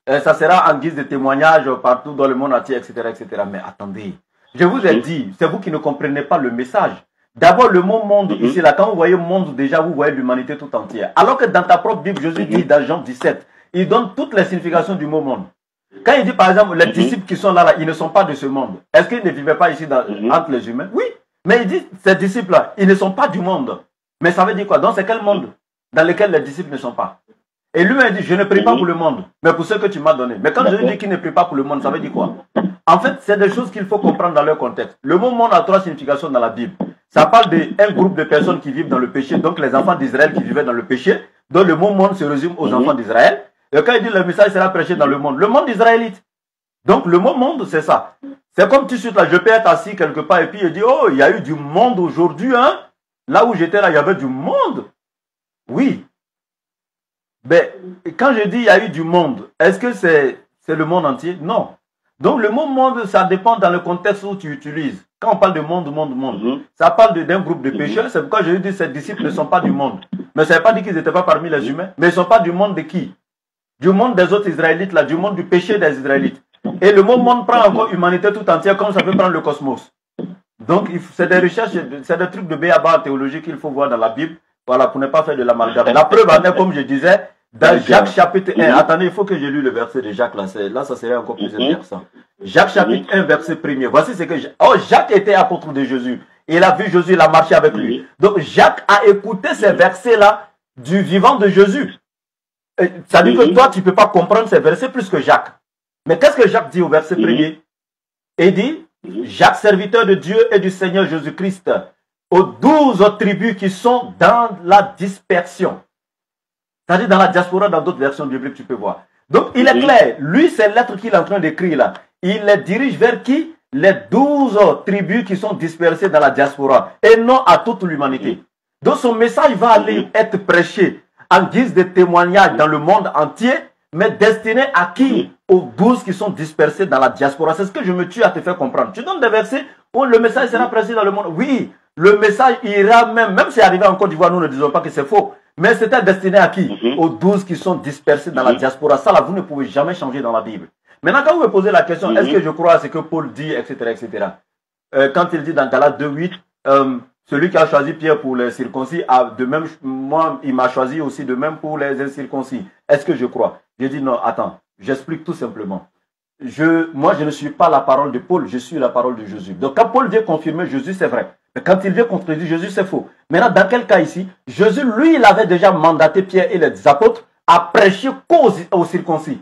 ça sera en guise de témoignage partout dans le monde entier, etc., etc. Mais attendez, je vous ai dit, c'est vous qui ne comprenez pas le message. D'abord, le mot monde ici, là, quand vous voyez monde, déjà, vous voyez l'humanité tout entière. Alors que dans ta propre Bible, Jésus dit dans Jean 17, il donne toutes les significations du mot monde. Quand il dit, par exemple, les disciples qui sont là, ils ne sont pas de ce monde. Est-ce qu'ils ne vivaient pas ici entre les humains? Oui. Mais il dit, ces disciples-là, ils ne sont pas du monde. Mais ça veut dire quoi? Donc, c'est quel monde dans lequel les disciples ne sont pas? Et lui, il dit, je ne prie pas pour le monde, mais pour ce que tu m'as donné. Mais quand je dis qu'il ne prie pas pour le monde, ça veut dire quoi? En fait, c'est des choses qu'il faut comprendre dans leur contexte. Le mot monde a trois significations dans la Bible. Ça parle d'un groupe de personnes qui vivent dans le péché, donc les enfants d'Israël qui vivaient dans le péché. Donc le mot monde se résume aux enfants d'Israël. Et quand il dit le message sera prêché dans le monde israélite. Donc le mot monde, c'est ça. C'est comme tout de suite là, je peux être assis quelque part et puis il dit, oh, il y a eu du monde aujourd'hui, hein. Là où j'étais là, il y avait du monde. Oui. Mais quand je dis il y a eu du monde, est-ce que c'est le monde entier? Non. Donc le mot monde, ça dépend dans le contexte où tu utilises. Quand on parle de monde, ça parle d'un groupe de pécheurs. C'est pourquoi je dis que ces disciples ne sont pas du monde. Mais ça ne veut pas dire qu'ils n'étaient pas parmi les humains. Mais ils ne sont pas du monde de qui? Du monde des autres Israélites, là, du monde du péché des Israélites. Et le mot monde prend encore l'humanité tout entière comme ça peut prendre le cosmos. Donc c'est des recherches, c'est des trucs de béaba en théologie qu'il faut voir dans la Bible. Voilà, pour ne pas faire de l'amalgame. La preuve en est, comme je disais, dans Jacques chapitre 1. Attendez, il faut que je lise le verset de Jacques. Là, ça serait encore plus intéressant. Jacques chapitre 1, verset 1er. Voici ce que... Jacques était apôtre de Jésus. Il a vu Jésus, il a marché avec lui. Donc Jacques a écouté ces versets-là du vivant de Jésus. Ça dit que toi, tu ne peux pas comprendre ces versets plus que Jacques. Mais qu'est-ce que Jacques dit au verset 1er? Il dit, Jacques, serviteur de Dieu et du Seigneur Jésus-Christ, aux 12 tribus qui sont dans la dispersion. C'est-à-dire dans la diaspora, dans d'autres versions bibliques, tu peux voir. Donc, il est clair. Lui, ces lettres qu'il est en train d'écrire là, il les dirige vers qui? Les 12 tribus qui sont dispersées dans la diaspora et non à toute l'humanité. Donc, son message va aller être prêché en guise de témoignage dans le monde entier, mais destiné à qui? Aux 12 qui sont dispersés dans la diaspora. C'est ce que je me tue à te faire comprendre. Tu donnes des versets où le message sera prêché dans le monde. Oui, le message ira même si c'est arrivé en Côte d'Ivoire, nous ne disons pas que c'est faux. Mais c'était destiné à qui? Aux 12 qui sont dispersés dans la diaspora. Ça, là, vous ne pouvez jamais changer dans la Bible. Maintenant, quand vous me posez la question, est-ce que je crois à ce que Paul dit, etc., etc. Quand il dit dans Galates 2:8, celui qui a choisi Pierre pour les circoncis, de même, moi, il m'a choisi aussi de même pour les incirconcis. Est-ce que je crois? Je dis non, attends, j'explique tout simplement. Moi, je ne suis pas la parole de Paul, je suis la parole de Jésus. Donc, quand Paul vient confirmer Jésus, c'est vrai. Mais quand il vient contredire Jésus, c'est faux. Maintenant, dans quel cas ici? Jésus, lui, il avait déjà mandaté Pierre et les apôtres à prêcher qu'aux circoncis.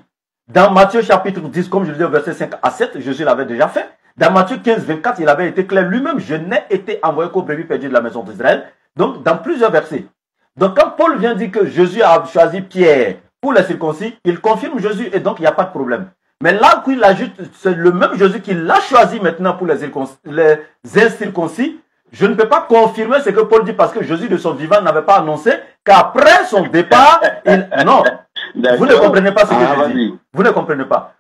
Dans Matthieu chapitre 10, comme je le dis au verset 5 à 7, Jésus l'avait déjà fait. Dans Matthieu 15, 24, il avait été clair lui-même, je n'ai été envoyé qu'aux brebis perdues de la maison d'Israël. Donc, dans plusieurs versets. Donc, quand Paul vient dire que Jésus a choisi Pierre pour les circoncis, il confirme Jésus et donc il n'y a pas de problème. Mais là où il ajoute, c'est le même Jésus qui l'a choisi maintenant pour les incirconcis. Je ne peux pas confirmer ce que Paul dit parce que Jésus de son vivant n'avait pas annoncé qu'après son départ, non, vous ne comprenez pas ce que je dis. Vous ne comprenez pas.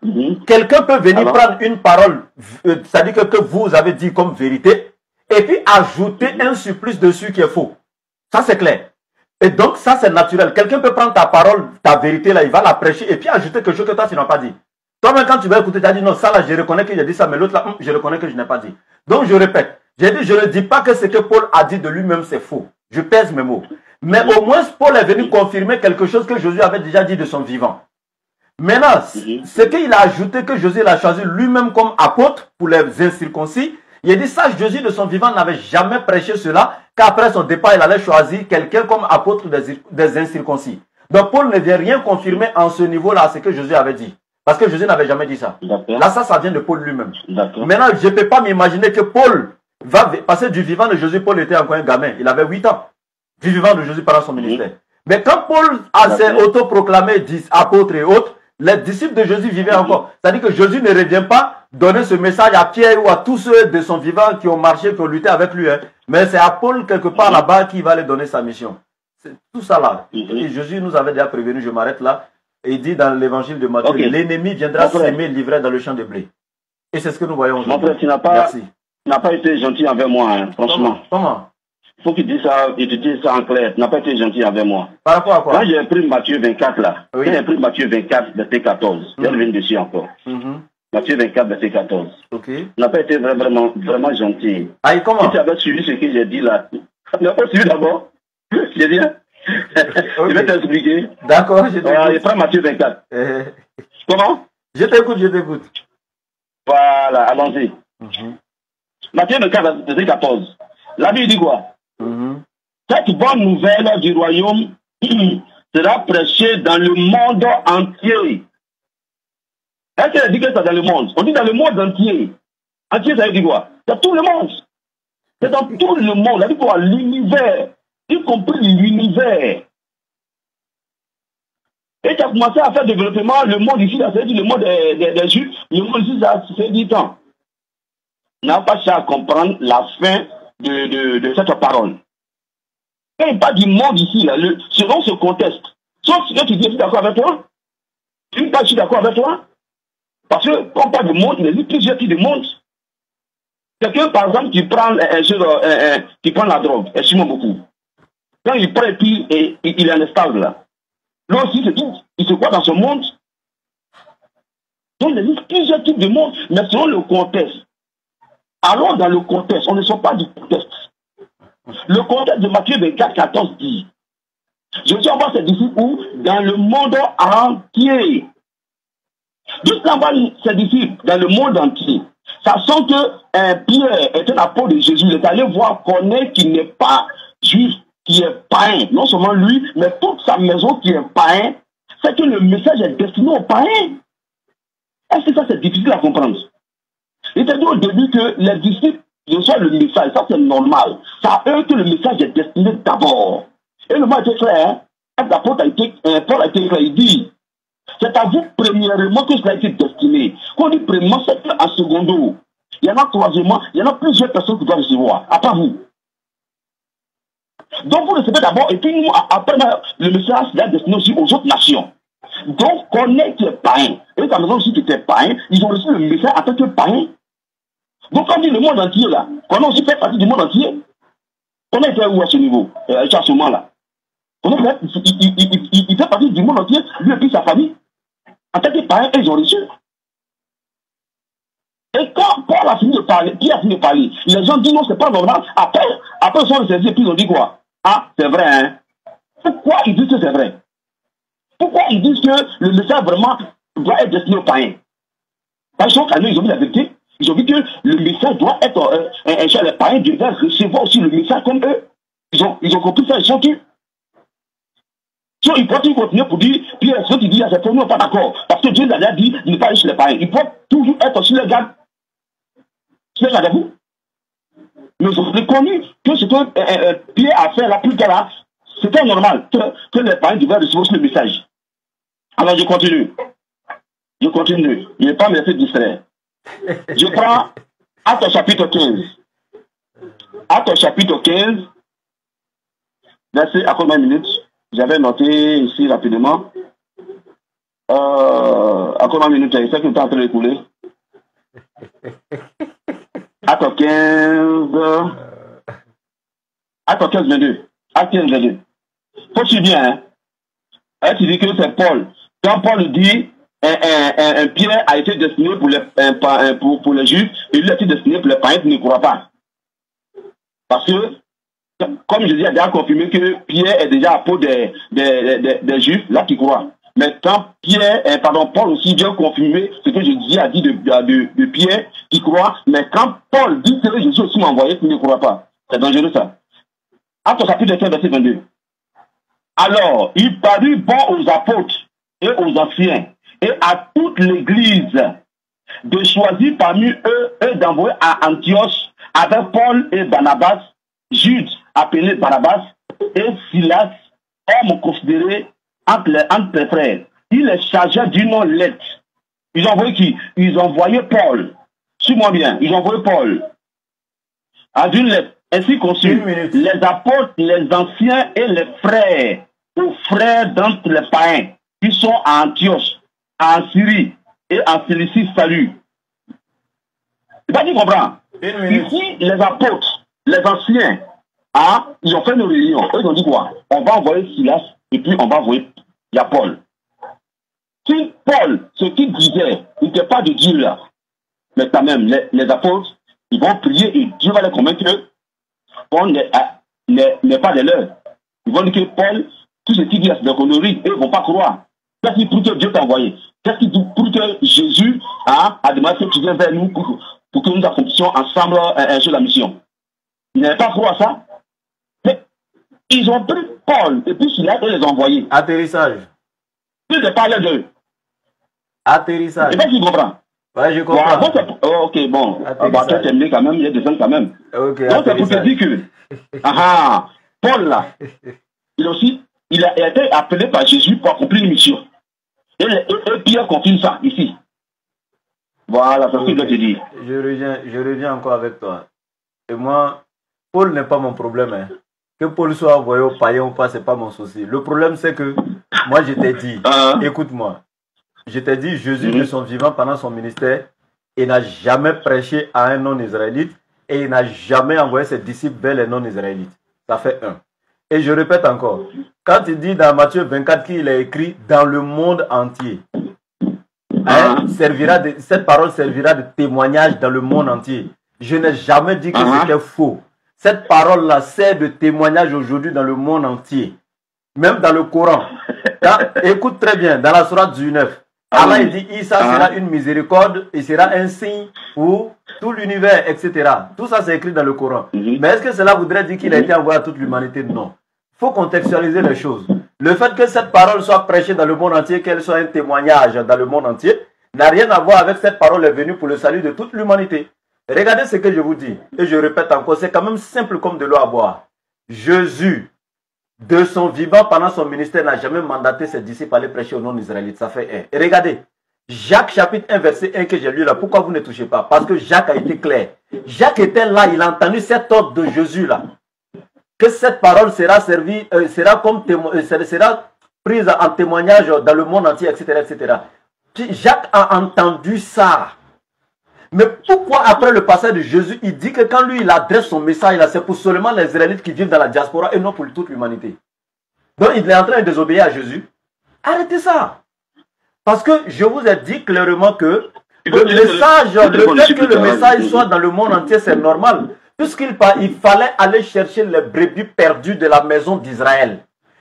Quelqu'un peut venir prendre une parole, c'est-à-dire que vous avez dit comme vérité, et puis ajouter un surplus dessus qui est faux. Ça c'est clair. Et donc ça c'est naturel. Quelqu'un peut prendre ta parole, ta vérité là, il va la prêcher et puis ajouter quelque chose que toi tu n'as pas dit. Toi-même quand tu vas écouter, tu as dit non, ça là je reconnais que j'ai dit ça, mais l'autre là, je reconnais que je n'ai pas dit. Donc je répète. J'ai dit, je ne dis pas que ce que Paul a dit de lui-même, c'est faux. Je pèse mes mots. Mais au moins, Paul est venu confirmer quelque chose que Jésus avait déjà dit de son vivant. Maintenant, ce qu'il a ajouté, que Jésus l'a choisi lui-même comme apôtre pour les incirconcis, il a dit ça, Jésus de son vivant n'avait jamais prêché cela, qu'après son départ, il allait choisir quelqu'un comme apôtre des incirconcis. Donc Paul ne vient rien confirmer en ce niveau-là, ce que Jésus avait dit. Parce que Jésus n'avait jamais dit ça. Là, ça vient de Paul lui-même. Maintenant, je ne peux pas m'imaginer que Paul va passer du vivant de Jésus. Paul était encore un gamin, il avait 8 ans. Du vivant de Jésus pendant son ministère. Mais quand Paul s'est autoproclamé apôtre et autres, les disciples de Jésus vivaient encore. C'est-à-dire que Jésus ne revient pas donner ce message à Pierre ou à tous ceux de son vivant qui ont marché, qui ont lutté avec lui. Hein. Mais c'est à Paul quelque part là-bas qui va lui donner sa mission. C'est tout ça là. Et Jésus nous avait déjà prévenu, je m'arrête là. Et il dit dans l'évangile de Matthieu, l'ennemi viendra s'aimer livrer dans le champ de blé. Et c'est ce que nous voyons aujourd'hui. Mon frère, tu n'as pas été gentil envers moi, hein, franchement. Comment? Il faut qu'il dise ça, et tu dises ça en clair. Tu n'as pas été gentil avec moi. Par rapport à quoi? Quand j'ai pris Matthieu 24 là, quand j'ai pris Matthieu 24, verset 14, je reviens dessus encore. Matthieu 24, verset 14. Tu n'as pas été vraiment gentil. Aïe, comment? Si tu avais suivi ce que j'ai dit là, tu n'as pas suivi d'abord. J'ai dit, je vais t'expliquer. D'accord, je t'écoute. Je prends Matthieu 24. Comment? Je t'écoute. Voilà, allons-y. Matthieu 24, verset 14. La Bible dit quoi? Cette bonne nouvelle du royaume sera prêchée dans le monde entier. Est-ce qu'elle dit que c'est dans le monde? On dit dans le monde entier. Entier, ça veut dire quoi? C'est tout le monde. C'est dans tout le monde. Ça veut dire quoi? L'univers. Y compris l'univers. Et tu as commencé à faire développement, le monde ici, ça veut dire le monde des Juifs, le monde ici, ça fait 10 ans. On n'a pas cherché à comprendre la fin de cette parole. Quand il parle du monde ici, là, selon ce contexte, sauf si tu dis, je suis d'accord avec toi, tu dis pas, je suis d'accord avec toi, parce que quand on parle de monde, il existe plusieurs types de monde. Quelqu'un, par exemple, qui prend la drogue, excuse-moi beaucoup. Quand il prend et puis il est en stade là, là aussi, il se croit dans ce monde. Donc, il existe plusieurs types de monde, mais selon le contexte. Alors, dans le contexte, on ne sort pas du contexte. Le contexte de Matthieu 24, 14 dit, Jésus envoie ses disciples où? Dans le monde entier. Juste envoie ses disciples dans le monde entier. Sachant que Pierre est un apôtre de Jésus, il est allé voir, connaître qu'il n'est pas juif, qui est païen. Non seulement lui, mais toute sa maison qui est païen. C'est que le message est destiné aux païens. Est-ce que ça c'est difficile à comprendre? Il t'a dit au début que les disciples reçoivent le message, ça c'est normal. C'est à eux que le message est destiné d'abord. Et le mot a été clair, hein? L'apôtre Paul a été clair, il dit, c'est à vous premièrement que cela a été destiné. Quand on dit premièrement, c'est en secondo. Il y en a troisièmement, il y en a plusieurs personnes qui doivent recevoir, à part vous. Donc vous recevez d'abord, et puis nous, après le message, il est destiné aussi aux autres nations. Donc, connaître qui est païen. Et ta maison aussi qui était païen, ils ont reçu le message en tant que païen. Donc, quand on dit le monde entier, là, qu'on a aussi fait partie du monde entier, on a été où à ce niveau, à ce moment-là? Il fait partie du monde entier, lui et puis sa famille. En tant que païen, ils ont reçu. Et quand Paul a fini de parler, qui a fini de parler, les gens disent non, c'est pas normal. Après ils sont restés, puis ils ont dit quoi? Ah, c'est vrai, hein? Pourquoi ils disent que c'est vrai? Pourquoi ils disent que le message vraiment doit être destiné aux païens? Parce qu'ils ont vu la vérité. Ils ont vu que le message doit être chez les païens devaient recevoir aussi le message comme eux. Ils ont compris ça, ils sont qui? So, ils peuvent continuer pour dire, puis ceux qui disent, c'est pour nous pas d'accord. Parce que Dieu l'a déjà dit, il n'est pas allé chez les païens. Ils peuvent toujours être sur les gars. Sur les gars de vous. Mais ils ont reconnu que ce que Pierre a fait la plus tard là, c'était normal que les païens devaient recevoir le message. Alors je continue. Je n'ai pas me laisser distraire. Je prends Actes chapitre 15. Actes chapitre 15, verset à combien de minutes? J'avais noté ici rapidement. À combien de minutes? C'est que le temps est en train d'écouler. Actes 15. Actes 15, 22. Actes 15, 22. Faut suivre bien, hein? Et tu dis que c'est Paul. Quand Paul dit, Pierre a été destiné pour les Juifs, et lui a été destiné pour les païens qui ne croient pas. Parce que, comme je dis, il a déjà confirmé que Pierre est déjà apôtre des Juifs, là qui croient. Mais quand Paul aussi vient confirmer ce que Jésus a dit de Pierre qui croit, mais quand Paul dit que Jésus aussi m'a envoyé, il ne croit pas. C'est dangereux ça. Actes chapitre 5, verset 22. Alors, il parut bon aux apôtres et aux anciens et à toute l'église de choisir parmi eux et d'envoyer à Antioche avec Paul et Barnabas, Jude appelé Barnabas et Silas, hommes considérés entre les frères. Il les chargeait d'une lettre. Ils ont envoyé qui? Ils ont envoyé Paul. Suis-moi bien. Ils ont envoyé Paul à d'une lettre. Ainsi conçu, les apôtres, les anciens et les frères, aux frères d'entre les païens qui sont à Antioche, en Syrie et en Cilicie, salut. C'est pas dit comprendre. Ici, les apôtres, les anciens, ils ont fait une réunion. Eux, ils ont dit quoi? On va envoyer Silas et puis on va envoyer Paul. Si Paul, ce qu'il disait, n'était pas de Dieu là, mais quand même, les apôtres, ils vont prier et Dieu va les convaincre que Paul n'est pas de l'heure. Ils vont dire que Paul, tout ce qu'il dit, c'est des conneries, et ils ne vont pas croire. Qu'est-ce qu'il prouve que Dieu t'a envoyé? Qu'est-ce qu'il prouve que Jésus a demandé que tu viennes vers nous pour que nous accomplissions ensemble sur la mission? Ils n'avaient pas croire ça. Mais ils ont pris Paul, et puis là, ils les ont envoyés. Atterrissage. Puis de parler d'eux. Atterrissage. Et bien, tu comprends? Ouais, je comprends. Bon, ok, bon. On va terminer quand même, il y a des gens quand même. Okay, donc, c'est pour te dire que, Paul, là, il a été appelé par Jésus pour accomplir une mission. Et Pierre confirme ça, ici. Voilà, c'est ce que je dois te dire. Je reviens encore avec toi. Et moi, Paul n'est pas mon problème. Hein. Que Paul soit envoyé au païen ou pas, c'est pas mon souci. Le problème, c'est que, moi, je t'ai dit, écoute-moi, je t'ai dit, Jésus de son vivant pendant son ministère, il n'a jamais prêché à un non-israélite et il n'a jamais envoyé ses disciples vers les non-israélites. Ça fait un. Et je répète encore, quand il dit dans Matthieu 24 qu'il a écrit dans le monde entier, cette parole servira de témoignage dans le monde entier. Je n'ai jamais dit que c'était faux. Cette parole-là sert de témoignage aujourd'hui dans le monde entier. Même dans le Coran. Écoute très bien, dans la sourate 19, Allah il dit Isa sera une miséricorde, il sera un signe pour tout l'univers, etc. Tout ça c'est écrit dans le Coran. Mais est-ce que cela voudrait dire qu'il a été envoyé à toute l'humanité? Non. Il faut contextualiser les choses. Le fait que cette parole soit prêchée dans le monde entier, qu'elle soit un témoignage dans le monde entier, n'a rien à voir avec cette parole est venue pour le salut de toute l'humanité. Regardez ce que je vous dis, et je répète encore, c'est quand même simple comme de l'eau à boire. Jésus, de son vivant pendant son ministère, n'a jamais mandaté ses disciples à aller prêcher aux non-israélites. Ça fait un. Et regardez, Jacques chapitre 1 verset 1 que j'ai lu là, pourquoi vous ne touchez pas? Parce que Jacques a été clair. Jacques était là, il a entendu cet ordre de Jésus là. Que cette parole sera servie, sera prise en témoignage dans le monde entier, etc., etc. Jacques a entendu ça. Mais pourquoi après le passage de Jésus, il dit que quand lui il adresse son message là, c'est pour seulement les Israélites qui vivent dans la diaspora et non pour toute l'humanité? Donc il est en train de désobéir à Jésus. Arrêtez ça. Parce que je vous ai dit clairement que le fait que le message soit dans le monde entier, c'est normal. Puisqu'il fallait aller chercher les brebis perdues de la maison d'Israël.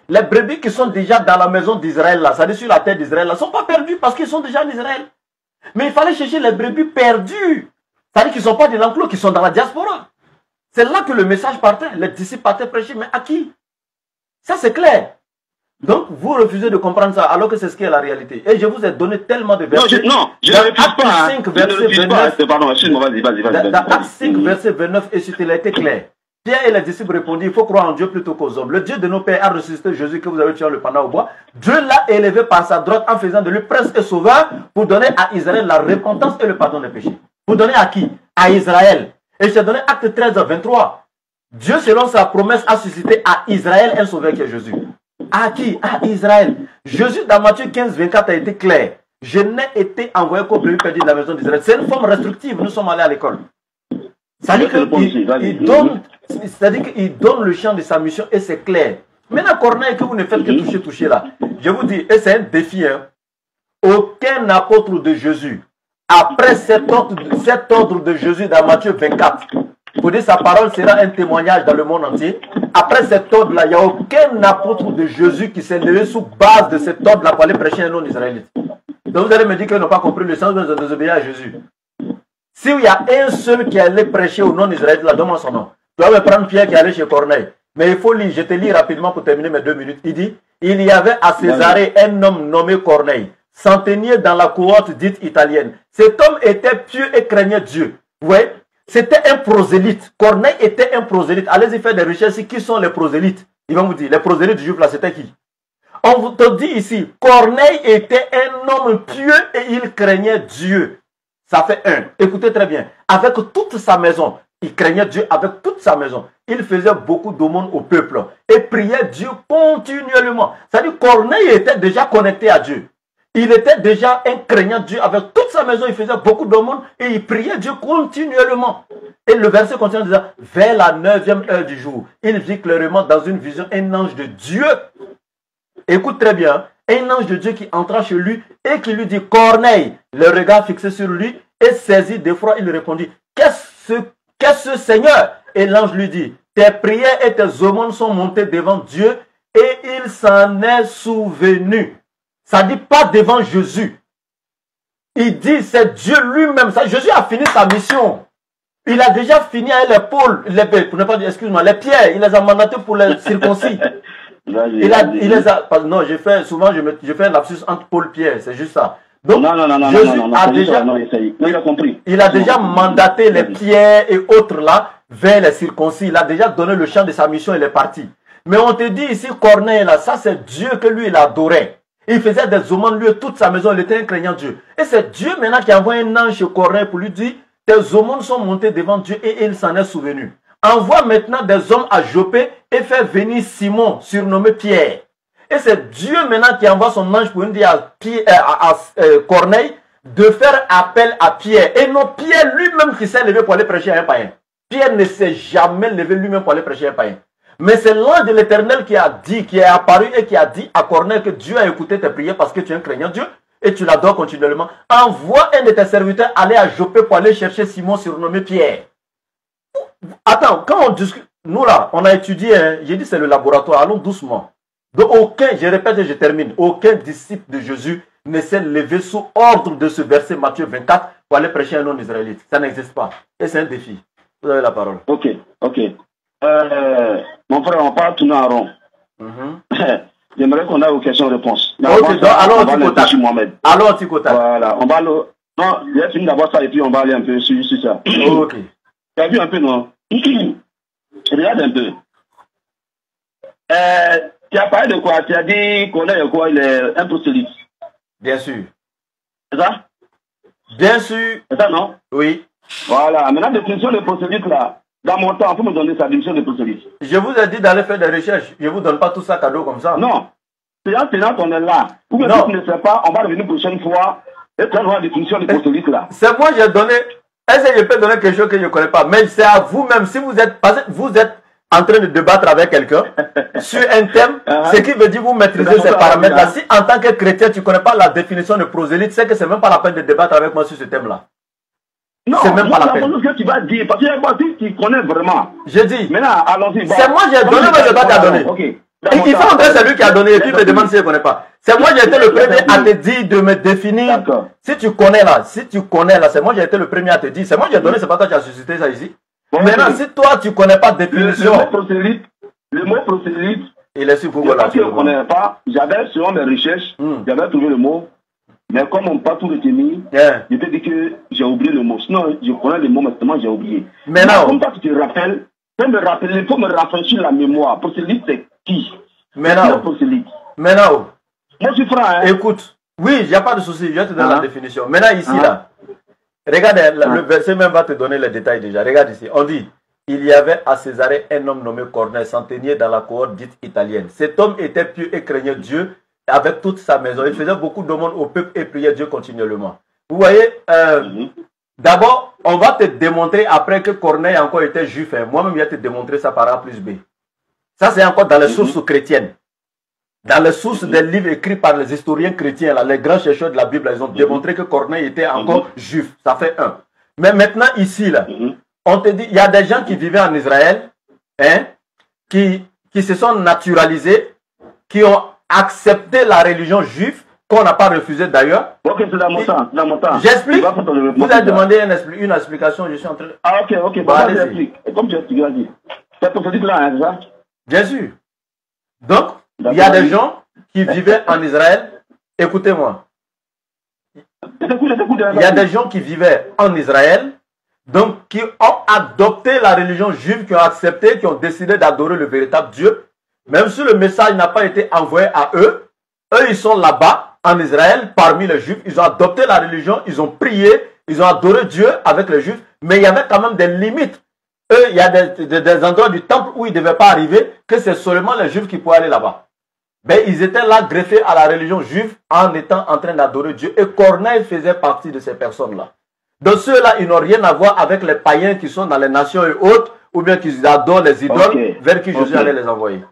Les brebis qui sont déjà dans la maison d'Israël, là, c'est-à-dire sur la terre d'Israël, ne sont pas perdus parce qu'ils sont déjà en Israël. Mais il fallait chercher les brebis perdues. C'est-à-dire qu'ils ne sont pas de l'enclos, qui sont dans la diaspora. C'est là que le message partait. Les disciples partaient prêcher. Mais à qui? Ça, c'est clair. Donc, vous refusez de comprendre ça, alors que c'est ce qui est la réalité. Et je vous ai donné tellement de versets. Non, je ne refuse pas. 5, verset 29. Pardon, excuse-moi, vas-y. Dans Actes 5, verset 29, et c'était été clair. Pierre et les disciples répondirent, il faut croire en Dieu plutôt qu'aux hommes. Le Dieu de nos pères a ressuscité Jésus que vous avez tué en le pendant au bois. Dieu l'a élevé par sa droite en faisant de lui prince et sauveur pour donner à Israël la repentance et le pardon des péchés. Pour donner à qui? À Israël. Et je t'ai donné Acte 13, 23. Dieu, selon sa promesse, a suscité à Israël un sauveur qui est Jésus. À qui? À Israël. Jésus, dans Matthieu 15, 24, a été clair. Je n'ai été envoyé qu'au brebis perdu de la maison d'Israël. C'est une forme restrictive. Nous sommes allés à l'école. C'est-à-dire qu'il donne le champ de sa mission et c'est clair. Maintenant, Corneille, que vous ne faites que toucher là. Je vous dis, et c'est un défi, hein. Aucun apôtre de Jésus, après cet ordre de Jésus dans Matthieu 24, Pour dire sa parole sera un témoignage dans le monde entier. Après cet ordre-là, il n'y a aucun apôtre de Jésus qui s'est levé sous base de cet ordre-là pour aller prêcher un non-israélite. Donc vous allez me dire qu'ils n'ont pas compris le sens de désobéir à Jésus. S'il y a un seul qui allait prêcher au non-israélite, là, donne-moi son nom. Tu vas me prendre Pierre qui allait chez Corneille. Mais il faut lire, je te lis rapidement pour terminer mes 2 minutes. Il dit, il y avait à Césarée un homme nommé Corneille, centenier dans la cohorte dite italienne. Cet homme était pieux et craignait Dieu. Vous voyez, c'était un prosélyte. Corneille était un prosélyte. Allez-y faire des recherches sur qui sont les prosélytes. Ils vont vous dire, les prosélytes du juif là, c'était qui? On vous te dit ici, Corneille était un homme pieux et il craignait Dieu. Ça fait un. Écoutez très bien. Avec toute sa maison, il craignait Dieu avec toute sa maison. Il faisait beaucoup d'aumônes au peuple et priait Dieu continuellement. C'est-à-dire Corneille était déjà connecté à Dieu. Il était déjà un craignant Dieu avec toute sa maison. Il faisait beaucoup d'aumônes et il priait Dieu continuellement. Et le verset continue en disant, vers la 9e heure du jour, il vit clairement dans une vision un ange de Dieu. Écoute très bien, un ange de Dieu qui entra chez lui et qui lui dit, Corneille, le regard fixé sur lui et saisi d'effroi, il répondit, qu'est-ce Seigneur? Et l'ange lui dit, tes prières et tes aumônes sont montées devant Dieu et il s'en est souvenu. Ça dit pas devant Jésus. Il dit, c'est Dieu lui-même. Jésus a fini sa mission. Il a déjà fini avec les pôles, pour ne pas dire, excuse-moi, les pierres, il les a mandatés pour les circoncis. Non, souvent je fais un lapsus entre Paul et Pierre, c'est juste ça. Donc, Jésus a déjà mandaté les pierres et autres là vers les circoncis. Il a déjà donné le champ de sa mission et il est parti. Mais on te dit ici, Corneille là, ça c'est Dieu que lui il adorait. Il faisait des aumônes lui et toute sa maison, il était un craignant Dieu. Et c'est Dieu maintenant qui envoie un ange chez Corneille pour lui dire, tes aumônes sont montées devant Dieu et il s'en est souvenu. Envoie maintenant des hommes à Joppé et fait venir Simon, surnommé Pierre. Et c'est Dieu maintenant qui envoie son ange pour dire à Corneille de faire appel à Pierre. Et non Pierre lui-même qui s'est levé pour aller prêcher à un païen. Pierre ne s'est jamais levé lui-même pour aller prêcher à un païen. Mais c'est l'ange de l'Éternel qui est apparu et qui a dit à Corneille que Dieu a écouté tes prières parce que tu es un craignant Dieu et tu l'adores continuellement. Envoie un de tes serviteurs aller à Joppé pour aller chercher Simon surnommé Pierre. Attends, quand on discute, nous là, on a étudié, j'ai dit c'est le laboratoire, allons doucement. Donc je répète et je termine, aucun disciple de Jésus ne s'est levé sous ordre de ce verset Matthieu 24 pour aller prêcher un non-israélite. Ça n'existe pas. Et c'est un défi. Vous avez la parole. Ok. Mon frère, on parle tourner en rond. J'aimerais qu'on ait aux questions-réponses. Ok, donc allons au Tikotak. Voilà, on va non, j'ai fini d'abord ça et puis on va aller un peu sur ça. Ok. Tu as vu un peu, non? Regarde un peu. Tu as parlé de quoi? Tu as dit qu'on est quoi? Il est un prosélyte. Bien sûr. C'est ça? Bien sûr. C'est ça, non? Oui. Voilà. Maintenant, la définition de prosélyte, là, dans mon temps, vous me donnez sa définition de prosélyte. Je vous ai dit d'aller faire des recherches. Je ne vous donne pas tout ça cadeau comme ça. Non. C'est maintenant qu'on est là. Vous ne savez pas, on va revenir une prochaine fois et tu vas la définition de prosélyte, là. C'est moi, j'ai donné. Est-ce que je peux donner quelque chose que je ne connais pas? Mais c'est à vous-même. Si vous êtes en train de débattre avec quelqu'un sur un thème, ce qui veut dire vous maîtrisez ces paramètres-là. Si en tant que chrétien, tu ne connais pas la définition de prosélyte, c'est que ce n'est même pas la peine de débattre avec moi sur ce thème-là. Non, c'est même pas la peine. Ce que tu vas dire, parce qu'il y a qui tu connais vraiment. Je dis. Maintenant, allons-y. C'est moi qui ai donné, mais je dois te donner. Okay. Il faut entrer celui qui a donné et puis me demande s'il ne connaît pas. C'est moi qui ai été le premier à te dire de me définir. Si tu connais là, c'est moi qui ai été le premier à te dire. C'est moi qui ai donné, c'est pas toi qui as suscité ça ici. Bon, maintenant, si toi tu ne connais pas de définition. Le mot prosélyte, il est sur Google. Parce que je ne connais pas, j'avais, selon mes recherches, j'avais trouvé le mot. Mais comme on ne peut pas tout retenir, je peux dire que j'ai oublié le mot. Sinon, je connais le mot, mais seulement j'ai oublié. Maintenant, comme toi, tu te rappelles, il faut me rafraîchir la mémoire. Prosélyte, c'est qui? Maintenant, moi, je suis franc. Hein? Écoute, oui, il n'y a pas de souci, je vais te donner la définition. Maintenant, ici, là, regarde, le verset même va te donner les détails déjà. Regarde ici, on dit, il y avait à Césarée un homme nommé Corneille, centenier dans la cohorte dite italienne. Cet homme était pieux et craignait Dieu avec toute sa maison. Il faisait beaucoup d'aumônes au peuple et priait Dieu continuellement. Vous voyez, d'abord, on va te démontrer après que Corneille encore était juif. Hein. Moi-même, je vais te démontrer ça par A plus B. Ça, c'est encore dans les sources chrétiennes. Dans les sources des livres écrits par les historiens chrétiens, là, les grands chercheurs de la Bible, ils ont démontré que Corneille était encore juif. Ça fait un. Mais maintenant, ici, là, On te dit, il y a des gens qui vivaient en Israël, hein, qui se sont naturalisés, qui ont accepté la religion juive, qu'on n'a pas refusé d'ailleurs. Ok, c'est dans mon temps, dans mon temps. J'explique. Vous avez demandé une explication, je suis en train de... Ah, ok, bon, j'explique. Et comme tu expliques, vas-y. C'est pour ce là, hein, ça? Bien sûr. Donc, il y a des gens qui vivaient en Israël. Écoutez-moi. Il y a des gens qui vivaient en Israël, donc qui ont adopté la religion juive, qui ont accepté, qui ont décidé d'adorer le véritable Dieu. Même si le message n'a pas été envoyé à eux, ils sont là-bas, en Israël, parmi les Juifs, ils ont adopté la religion, ils ont prié, ils ont adoré Dieu avec les Juifs, mais il y avait quand même des limites. Eux, il y a des endroits du temple où ils ne devaient pas arriver, que c'est seulement les Juifs qui pouvaient aller là-bas. Mais ils étaient là greffés à la religion juive en étant en train d'adorer Dieu. Et Corneille faisait partie de ces personnes-là. Donc ceux-là, ils n'ont rien à voir avec les païens qui sont dans les nations et autres, ou bien qui adorent les idoles, vers qui Jésus allait les envoyer.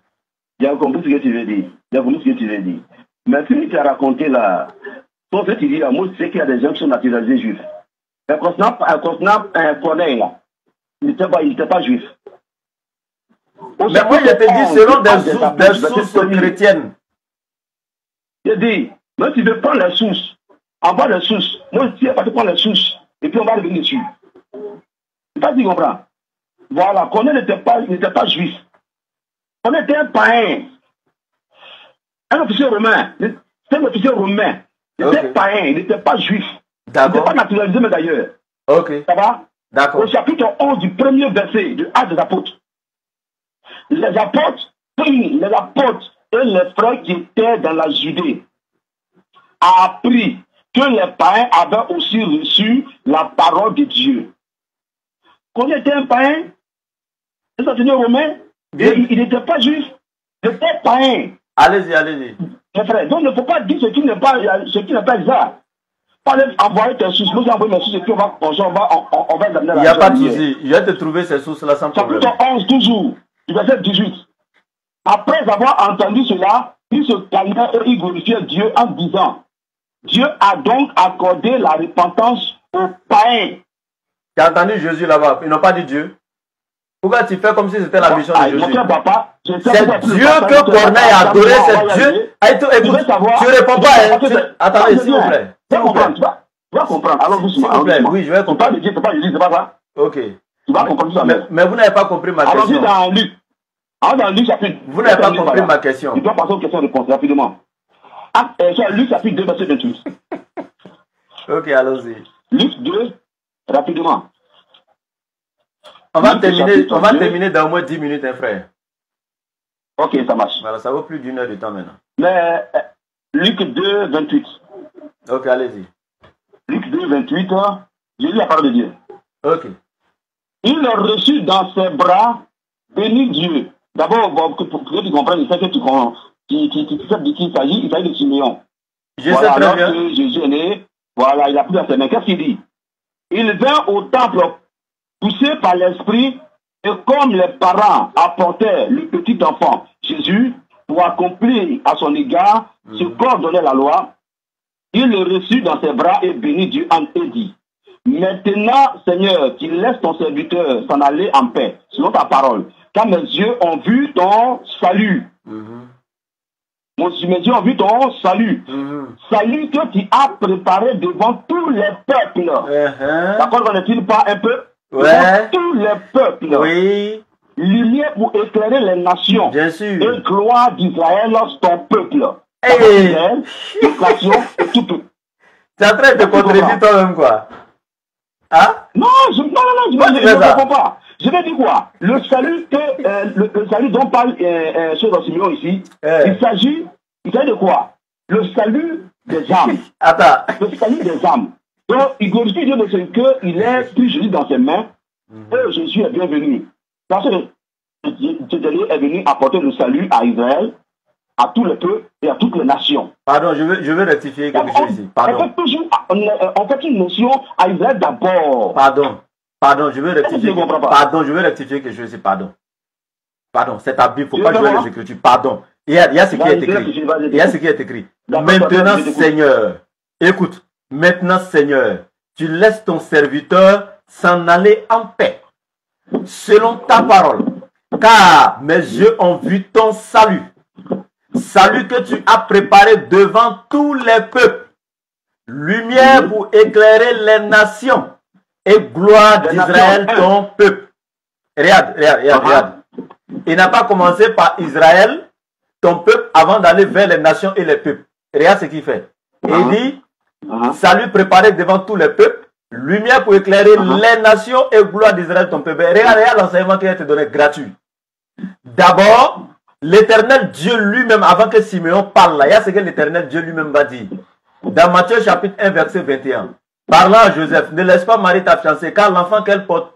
J'ai compris ce que tu veux dire. Mais puis tu as raconté là, ton fait, tu dis là, moi je sais qu'il y a des gens qui sont naturalisés juifs. Mais concernant Corneille là, il n'était pas juif. Mais moi je te dis selon des sources chrétiennes. Je dis, mais tu veux prendre les sources, en bas des sources, moi je sais pas, tu prends les sources, et puis on va revenir dessus. C'est pas si tu comprends. Voilà, Corneille n'était pas juif. Corneille était un païen. Un officier romain, c'est un officier romain. Il était païen, il n'était pas juif. Il n'était pas naturalisé, mais d'ailleurs. Ok. Ça va? D'accord. Au chapitre 11 du premier verset du Acte des Apôtres. Les apôtres et les frères qui étaient dans la Judée ont appris que les païens avaient aussi reçu la parole de Dieu. Quand il était un païen, un officier romain, il n'était pas juif, il était païen. Allez-y. Mes frères, donc il ne faut pas dire ce qui n'est pas exact. Pas envoyer tes sources. Moi, j'ai envoyé mes sources et puis on va examiner la chose. Il n'y a pas de souci. Je vais te trouver ces sources-là sans problème. Chapitre 11, toujours, du verset 18. Après avoir entendu cela, il se calmait et il glorifiait Dieu en disant, Dieu a donc accordé la repentance aux païens. Tu as entendu Jésus là-bas? Ils n'ont pas dit Dieu. Pourquoi tu fais comme si c'était la mission de Jésus? C'est Dieu que Corneille a adoré, c'est Dieu. Écoute, tu ne réponds pas. Attendez, s'il vous plaît. Tu vas comprendre. Alors, s'il vous plaît, oui, je vais comprendre. Tu ne pas Jésus, c'est pas ça? Ok. Tu vas comprendre ça. Mais vous n'avez pas compris ma question. Alors, dans Luc chapitre... Vous n'avez pas compris ma question. Tu dois passer aux questions-réponses rapidement. Luc chapitre 2, verset 28. Ok, allons-y. Luc 2, rapidement. On va terminer dans au moins 10 minutes, hein, frère. Ok, ça marche. Voilà, ça vaut plus d'une heure de temps maintenant. Mais Luc 2, 28. Ok, allez-y. Luc 2, 28, j'ai lu la parole de Dieu. Ok. Il a reçu dans ses bras, béni Dieu. D'abord, pour que tu comprennes, il sait que tu sais de qui il s'agit de Simeon. Je sais très bien. Que Jésus est né, voilà, il a pris dans ses mains. Qu'est-ce qu'il dit? Il vint au temple poussé par l'esprit, et comme les parents apportaient le petit enfant Jésus pour accomplir à son égard ce qu'ordonnait la loi, il le reçut dans ses bras et bénit Dieu et dit, maintenant, Seigneur, tu laisses ton serviteur s'en aller en paix, selon ta parole, car mes yeux ont vu ton salut. Mes yeux ont vu ton salut. Salut que tu as préparé devant tous les peuples. D'accord, n'en est-il pas un peu? Ouais. Tous les peuples. Oui. Lumière pour éclairer les nations. Bien sûr. Et gloire d'Israël, ton peuple. Hey. Toute nation et tout peuple. Tu es en train de te contredire toi-même, quoi. Hein? Non, je ne comprends pas. Je vais dire quoi? Le salut le salut dont parle ce Simeon ici, il s'agit de quoi? Le salut des âmes. Attends. Le salut des âmes. Donc, il glorifie Dieu de ce qu'il ait pris Jésus dans ses mains. Et Jésus est bienvenu. Parce que Jésus est venu apporter le salut à Israël, à tous les peuples et à toutes les nations. Pardon, je veux rectifier quelque chose ici. Pardon. On fait une notion à Israël d'abord. Pardon, je veux rectifier. Pardon, je veux rectifier quelque chose ici. Pardon, c'est ta Bible, il ne faut pas jouer les Écritures. Pardon. Il y a ce qui est écrit. Il y a ce qui est écrit. Maintenant, Seigneur, écoute. Maintenant, Seigneur, tu laisses ton serviteur s'en aller en paix, selon ta parole. Car mes yeux ont vu ton salut. Salut que tu as préparé devant tous les peuples. Lumière pour éclairer les nations. Et gloire d'Israël, ton peuple. Regarde. Il n'a pas commencé par Israël, ton peuple, avant d'aller vers les nations et les peuples. Regarde ce qu'il fait. Il dit, salut préparé devant tous les peuples, lumière pour éclairer les nations et gloire d'Israël, ton peuple. Regarde l'enseignement qui a été donné gratuit. D'abord, l'Éternel Dieu lui-même, avant que Simeon parle, là, il y a ce que l'Éternel Dieu lui-même va dire. Dans Matthieu chapitre 1, verset 21. Parlant à Joseph, ne laisse pas Marie ta fiancée, car l'enfant qu'elle porte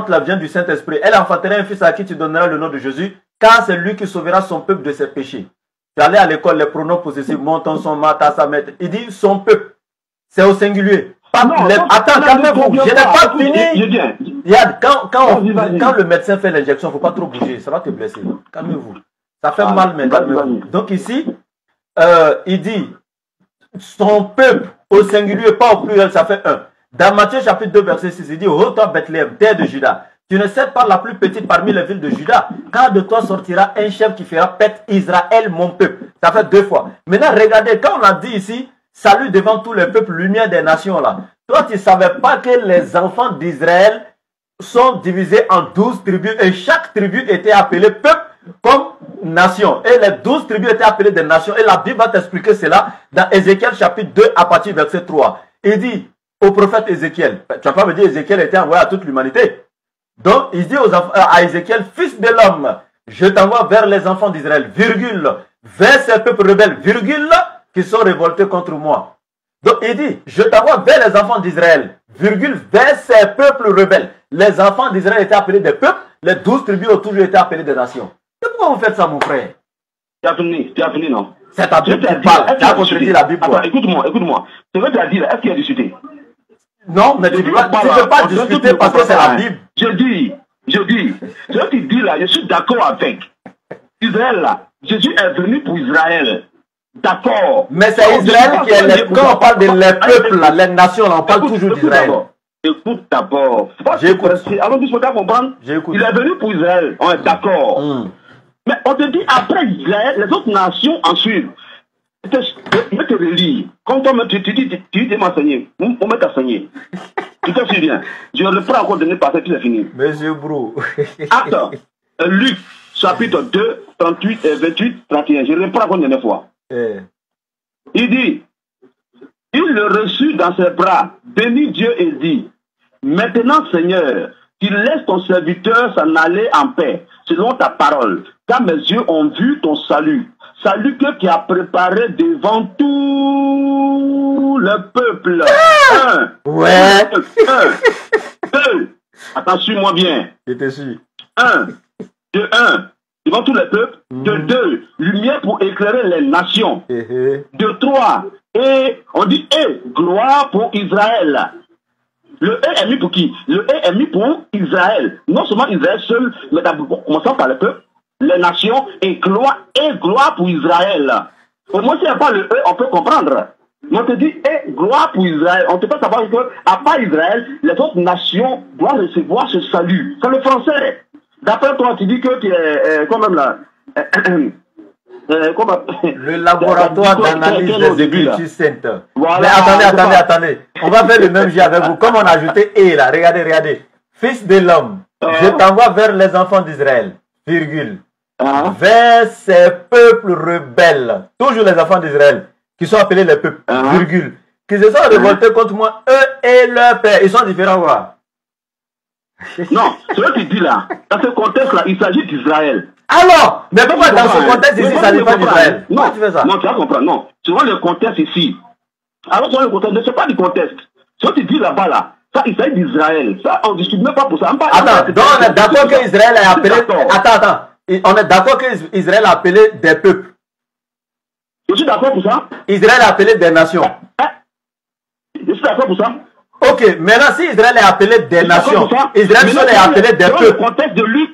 la vient du Saint-Esprit. Elle enfantera un fils à qui tu donneras le nom de Jésus, car c'est lui qui sauvera son peuple de ses péchés. Tu allais à l'école, les pronoms possessifs, mon, ton, son, ma, ta, sa, maître. Il dit son peuple. C'est au singulier. Attends, calmez-vous. Je n'ai pas fini. Regarde, quand le médecin fait l'injection, il ne faut pas trop bouger. Ça va te blesser. Calmez-vous. Ça fait mal, mais calmez-vous. Donc ici, il dit son peuple au singulier, pas au pluriel, ça fait un. Dans Matthieu chapitre 2, verset 6, il dit, ô toi Bethléem, terre de Juda, tu ne cèdes pas la plus petite parmi les villes de Juda, car de toi sortira un chef qui fera paître Israël, mon peuple. Ça fait 2 fois. Maintenant, regardez, quand on a dit ici, salut devant tous les peuples, lumière des nations là. Toi, tu ne savais pas que les enfants d'Israël sont divisés en 12 tribus et chaque tribu était appelée peuple comme nation. Et les 12 tribus étaient appelées des nations. Et la Bible va t'expliquer cela dans Ézéchiel chapitre 2 à partir du verset 3. Il dit au prophète Ézéchiel, tu vas pas me dire Ézéchiel était envoyé à toute l'humanité. Donc, il dit à Ézéchiel, fils de l'homme, je t'envoie vers les enfants d'Israël, virgule, vers ces peuples rebelles, virgule, qui sont révoltés contre moi. Donc, il dit, je t'envoie vers les enfants d'Israël, virgule, vers ces peuples rebelles. Les enfants d'Israël étaient appelés des peuples, les 12 tribus ont toujours été appelées des nations. Mais pourquoi vous faites ça, mon frère? Tu as fini, non? C'est ta Bible qui parle. Tu as contredit la Bible. Attends, écoute-moi. Ce que tu as dit là, est-ce qu'il y a discuté? Non, mais tu ne peux pas discuter parce que c'est la Bible. Je dis, ce que tu dis là, je suis d'accord avec. Israël là, Jésus est venu pour Israël. D'accord. Mais c'est Israël qui est quand on parle de les peuples, là, les nations, là, on parle toujours d'Israël. Écoute d'abord. J'écoute. Alors, tu peux comprendre? J'écoute. Il est venu pour Israël. On est d'accord. Mais on te dit après Israël, les autres nations en suivent. Je vais te relire. Comme toi, tu dis m'enseigner. On va t'enseigner. Tu te souviens? Je reprends encore de ne passer, puis c'est fini. Monsieur Brou. Attends. Luc, chapitre 2, 38, 28, 31. Je reprends encore une fois. Il dit, il le reçut dans ses bras, bénit Dieu et dit, maintenant Seigneur, tu laisses ton serviteur s'en aller en paix, selon ta parole, car mes yeux ont vu ton salut. Salut que tu as préparé devant tout le peuple. Ouais. Attends, suis-moi bien. Je te suis. Devant tous les peuples. De 2, lumière pour éclairer les nations. De 3, et on dit gloire pour Israël. Le est mis pour qui? Le est mis pour Israël. Non seulement Israël seul, mais d'abord, commençons par le peuple, les nations, et gloire pour Israël. Au moins, s'il n'y a pas le E, on peut comprendre. Mais on te dit, gloire pour Israël. On ne peut pas savoir que, à part Israël, les autres nations doivent recevoir ce salut. C'est le français. D'après toi, tu dis que tu es, quand même là, le laboratoire d'analyse des Écritures saintes. Voilà, mais attendez. On va faire le même jeu avec vous. Comme on a ajouté et là, regardez. Fils de l'homme, je t'envoie vers les enfants d'Israël, virgule. Vers ces peuples rebelles, toujours les enfants d'Israël, qui sont appelés les peuples, virgule, qui se sont révoltés contre moi, eux et leur père. Ils sont différents, quoi. Non, ce que tu dis là, dans ce contexte-là, il s'agit d'Israël. Alors, mais pourquoi dans ce contexte ici, ça n'est pas d'Israël? Non, tu fais ça. Non, tu vas comprendre. Non, selon le contexte ici. Alors, selon le contexte, ne sais pas du contexte. Ce que tu dis là-bas, là, ça, il s'agit d'Israël. Ça, on ne discute même pas pour ça. Attends, donc on est d'accord qu'Israël est appelé. Attends. On est d'accord qu'Israël a appelé des peuples. Je suis d'accord pour ça. Israël a appelé des nations. Je suis d'accord pour ça. Ok, maintenant si Israël est appelé des nations, Israël est appelé des peuples. Le contexte de Luc,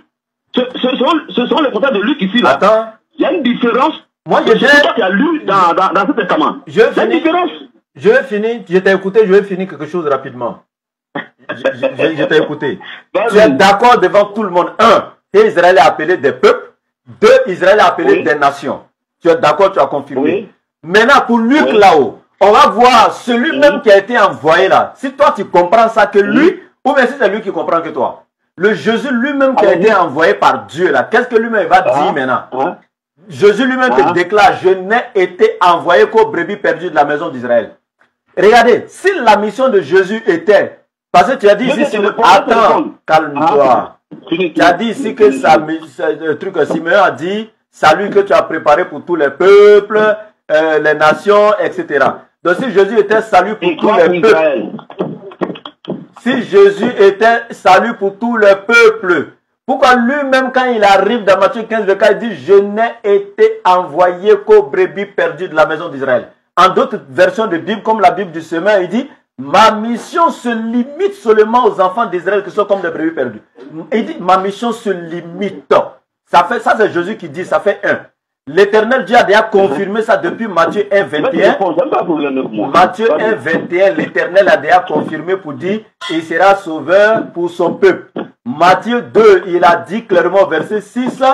ce sont les contextes de Luc ici là. Attends. Il y a une différence. Moi je sais pas qu'il y a lu dans ce testament. Il y a une différence. Je vais finir, je t'ai écouté, je vais finir quelque chose rapidement. je t'ai écouté. Vas-y. Tu es d'accord devant tout le monde. Un, Israël est appelé des peuples. Deux, Israël est appelé des nations. Tu es d'accord, tu as confirmé. Oui. Maintenant, pour Luc là-haut, on va voir celui-même qui a été envoyé là. Si toi tu comprends ça que lui, ou bien si c'est lui qui comprend que toi. Le Jésus lui-même qui a été envoyé par Dieu là, qu'est-ce que lui-même va dire maintenant? Jésus lui-même te déclare, je n'ai été envoyé qu'aux brebis perdues de la maison d'Israël. Regardez, si la mission de Jésus était, parce que tu as dit ici, attends, calme-toi. Tu as dit ici que le truc que Simeon a dit, salut que tu as préparé pour tous les peuples, les nations, etc. Donc si Jésus était salut pour tous les peuples, si Jésus était salut pour tous les peuples, pourquoi lui-même quand il arrive dans Matthieu 15, verset, il dit, je n'ai été envoyé qu'aux brebis perdues de la maison d'Israël. En d'autres versions de Bible, comme la Bible du Semeur, il dit, ma mission se limite seulement aux enfants d'Israël qui sont comme des brebis perdues. Il dit, ma mission se limite. Ça c'est Jésus qui dit, ça fait un. L'Éternel Dieu a déjà confirmé ça depuis Matthieu 1, 21. Matthieu 1, 21, l'Éternel a déjà confirmé pour dire, il sera sauveur pour son peuple. Matthieu 2, il a dit clairement, verset 6,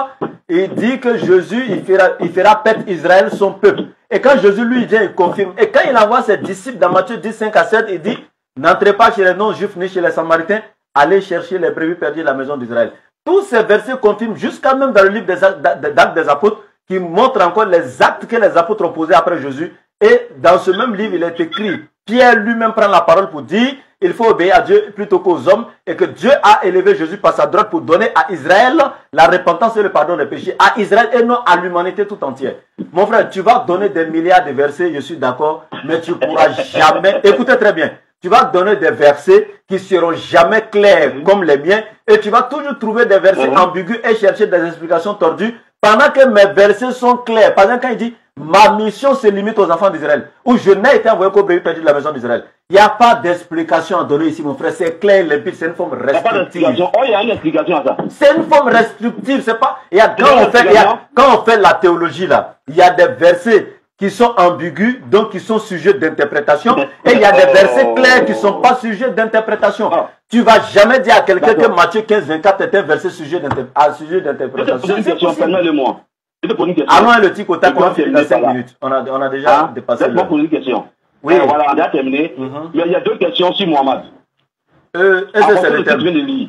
il dit que Jésus, il fera paître Israël, son peuple. Et quand Jésus lui vient, il confirme. Et quand il envoie ses disciples dans Matthieu 10, 5 à 7, il dit, n'entrez pas chez les non-juifs ni chez les samaritains, allez chercher les brebis perdues de la maison d'Israël. Tous ces versets confirment, jusqu'à même dans le livre des Actes des Apôtres, qui montre encore les actes que les apôtres ont posés après Jésus. Et dans ce même livre, il est écrit, Pierre lui-même prend la parole pour dire, il faut obéir à Dieu plutôt qu'aux hommes, et que Dieu a élevé Jésus par sa droite pour donner à Israël la repentance et le pardon des péchés, à Israël et non à l'humanité tout entière. Mon frère, tu vas donner des milliards de versets, je suis d'accord, mais tu ne pourras jamais, écoutez très bien, tu vas donner des versets qui seront jamais clairs comme les miens, et tu vas toujours trouver des versets ambigus et chercher des explications tordues, pendant que mes versets sont clairs. Par exemple, quand il dit, ma mission se limite aux enfants d'Israël, ou je n'ai été envoyé qu'aux brebis perdues de la maison d'Israël. Il n'y a pas d'explication à donner ici, mon frère. C'est clair, limpide, c'est une forme restrictive. Il y a une explication à ça. C'est une forme restrictive, c'est pas. Quand on fait la théologie là, il y a des versets qui sont ambigus, donc qui sont sujets d'interprétation, et il y a des versets clairs qui ne sont pas sujets d'interprétation. Tu ne vas jamais dire à quelqu'un que Matthieu 15, 24 est un verset sujet d'interprétation. Permets-le-moi. Allons le tic au tac, on a fait 5 minutes. On a déjà dépassé. Laisse-moi poser une question. Oui. Voilà, on a terminé. Mais il y a deux questions sur Mohamed. Est-ce que c'est le thème?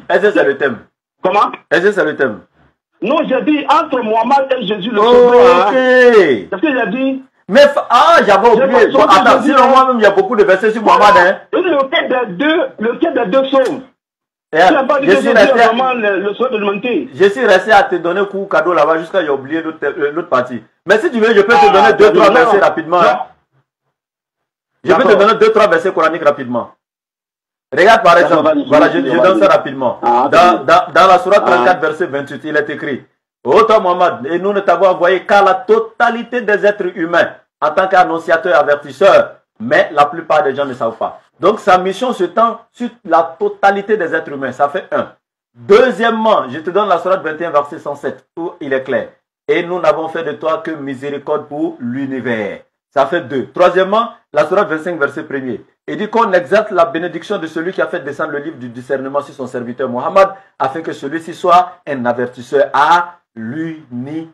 Est-ce que c'est le thème? Comment? Est-ce que c'est le thème? Non, j'ai dit entre Mohamed et Jésus le Sauveur. Ok. Parce que j'ai dit. Mais, j'avais oublié. Bon, attends, sinon moi-même, il y a beaucoup de versets sur Mohamed. Hein. Lequel des deux sauve? Je suis resté à te donner coup cadeau là-bas jusqu'à j'ai oublié l'autre partie. Mais si tu veux, je peux te donner 2-3 versets rapidement. Hein. Je peux te donner 2-3 versets coraniques rapidement. Regarde par exemple, voilà, je donne ça rapidement. Dans la sourate 34, verset 28, il est écrit, ô toi Mohammed, et nous ne t'avons envoyé qu'à la totalité des êtres humains en tant qu'annonciateur, avertisseur. Mais la plupart des gens ne savent pas. Donc sa mission se tend sur la totalité des êtres humains. Ça fait un. Deuxièmement, je te donne la sourate 21, verset 107, où il est clair. Et nous n'avons fait de toi que miséricorde pour l'univers. Ça fait 2. Troisièmement, la sourate 25, verset 1er. Il dit qu'on exerce la bénédiction de celui qui a fait descendre le livre du discernement sur son serviteur Mohammed, afin que celui-ci soit un avertisseur à l'univers.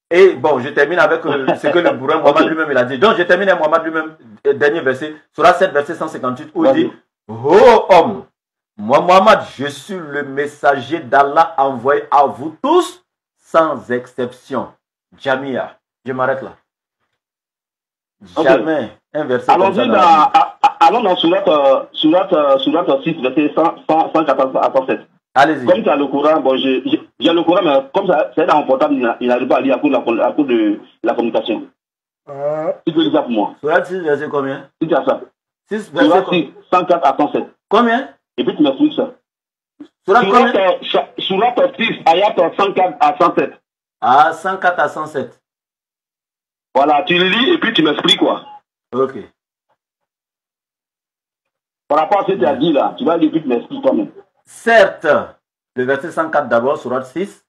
Et bon, je termine avec ce que le bourreau Mohammed lui-même il a dit. Donc je termine avec Mohammed lui-même, dernier verset, sourate 7, verset 158, où il dit, ô homme, moi Mohammed, je suis le messager d'Allah envoyé à vous tous, sans exception. Jamia, je m'arrête là. Jamais un verset. Allons dans surat 6, verset 114 à 107. Allez-y. Comme tu as le Coran, bon, j'ai le Coran, mais comme ça, c'est dans mon portable, il n'arrive pas à lire à cause de la communication. Tu peux lire ça pour moi. Surat 6, verset combien? Tu dis à ça. 6, verset Surat 6, 104 à 107. Combien? Et puis tu m'expliques ça. Surat combien? Surat 6, ayat 104 à 107. Ah, 104 à 107. Voilà, tu le lis et puis tu m'expliques quoi. Ok. Par rapport à ce que tu as dit là, tu vas lire et puis tu m'expliques toi-même. Certes, le verset 104 d'abord, surat 6.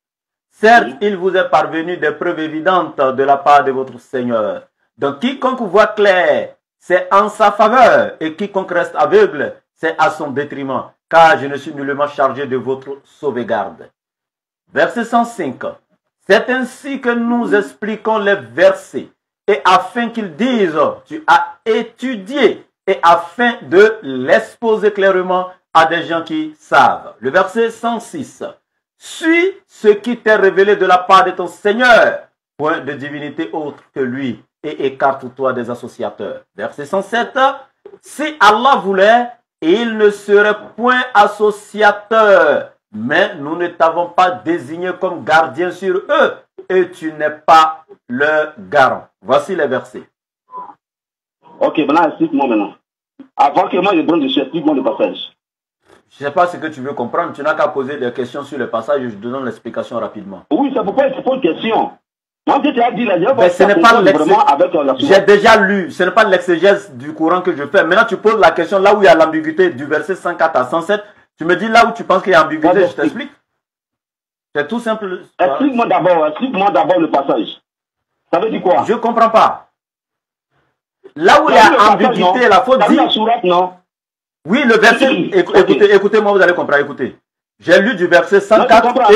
Certes, il vous est parvenu des preuves évidentes de la part de votre Seigneur. Donc quiconque voit clair, c'est en sa faveur, et quiconque reste aveugle, c'est à son détriment, car je ne suis nullement chargé de votre sauvegarde. Verset 105. C'est ainsi que nous expliquons les versets, et afin qu'ils disent, tu as étudié, et afin de l'exposer clairement à des gens qui savent. Le verset 106. Suis ce qui t'est révélé de la part de ton Seigneur, point de divinité autre que lui, et écarte-toi des associateurs. Verset 107. Si Allah voulait, il ne serait point associateur, mais nous ne t'avons pas désigné comme gardien sur eux, et tu n'es pas leur garant. Voici les versets. Ok, maintenant explique-moi maintenant. Avant que moi je prenne dessus, explique-moi le passage. Je ne sais pas ce que tu veux comprendre, tu n'as qu'à poser des questions sur le passage, je te donne l'explication rapidement. Oui, c'est pourquoi je te pose une question. Moi, je t'ai dit là, mais ce n'est pas l'exégèse. J'ai déjà lu, ce n'est pas l'exégèse du Coran que je fais. Maintenant, tu poses la question là où il y a l'ambiguïté du verset 104 à 107. Tu me dis là où tu penses qu'il y a ambiguïté, je t'explique. C'est tout simple. Explique-moi d'abord le passage. Ça veut dire quoi? Je ne comprends pas. Là où il y a ambiguïté, la faute dit. Non. Oui, le verset. Écoutez-moi, vous allez comprendre. Écoutez. J'ai lu du verset 104.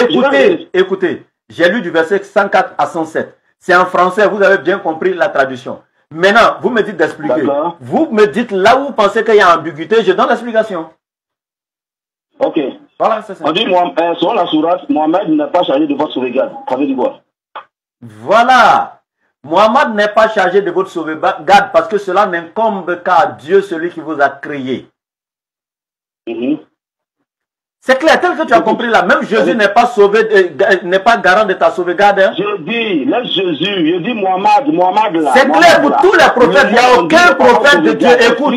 Écoutez. J'ai lu du verset 104 à 107. C'est en français, vous avez bien compris la traduction. Maintenant, vous me dites d'expliquer. Vous me dites là où vous pensez qu'il y a ambiguïté, je donne l'explication. Ok. Voilà, c'est ça. On dit, selon la sourate, Mohamed n'est pas chargé de votre sauvegarde. Ça veut dire quoi? Voilà. Mohamed n'est pas chargé de votre sauvegarde parce que cela n'incombe qu'à Dieu, celui qui vous a créé. C'est clair, tel que tu as compris là, même Jésus n'est pas sauvé, n'est pas garant de ta sauvegarde. Hein? Je dis, laisse Jésus, je dis Mohamed là. C'est clair pour tous les prophètes, il n'y a aucun prophète de Dieu. Écoute,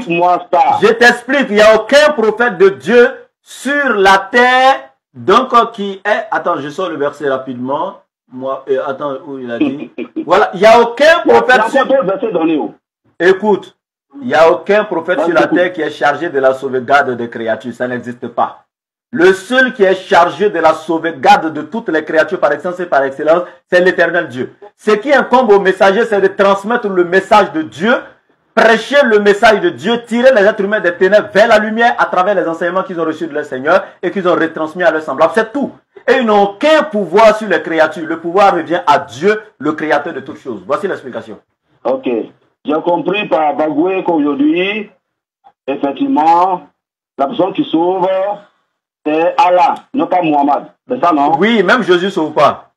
je t'explique, il n'y a aucun prophète de Dieu sur la terre, donc qui est, attends, je sors le verset rapidement. Attends, où il a dit. Voilà, il n'y a aucun prophète sur... Écoute, il n'y a aucun prophète sur la terre qui est chargé de la sauvegarde des créatures, ça n'existe pas. Le seul qui est chargé de la sauvegarde de toutes les créatures par essence et par excellence, c'est l'Éternel Dieu. Ce qui incombe au messager, c'est de transmettre le message de Dieu, prêcher le message de Dieu, tirer les êtres humains des ténèbres vers la lumière à travers les enseignements qu'ils ont reçus de leur Seigneur et qu'ils ont retransmis à leurs semblables. C'est tout. Et ils n'ont aucun pouvoir sur les créatures. Le pouvoir revient à Dieu, le créateur de toutes choses. Voici l'explication. Ok. J'ai compris par Bagoué qu'aujourd'hui, effectivement, la personne qui sauve, c'est Allah, non pas Mohamed. C'est ça, non? Oui, même Jésus ne sauve pas.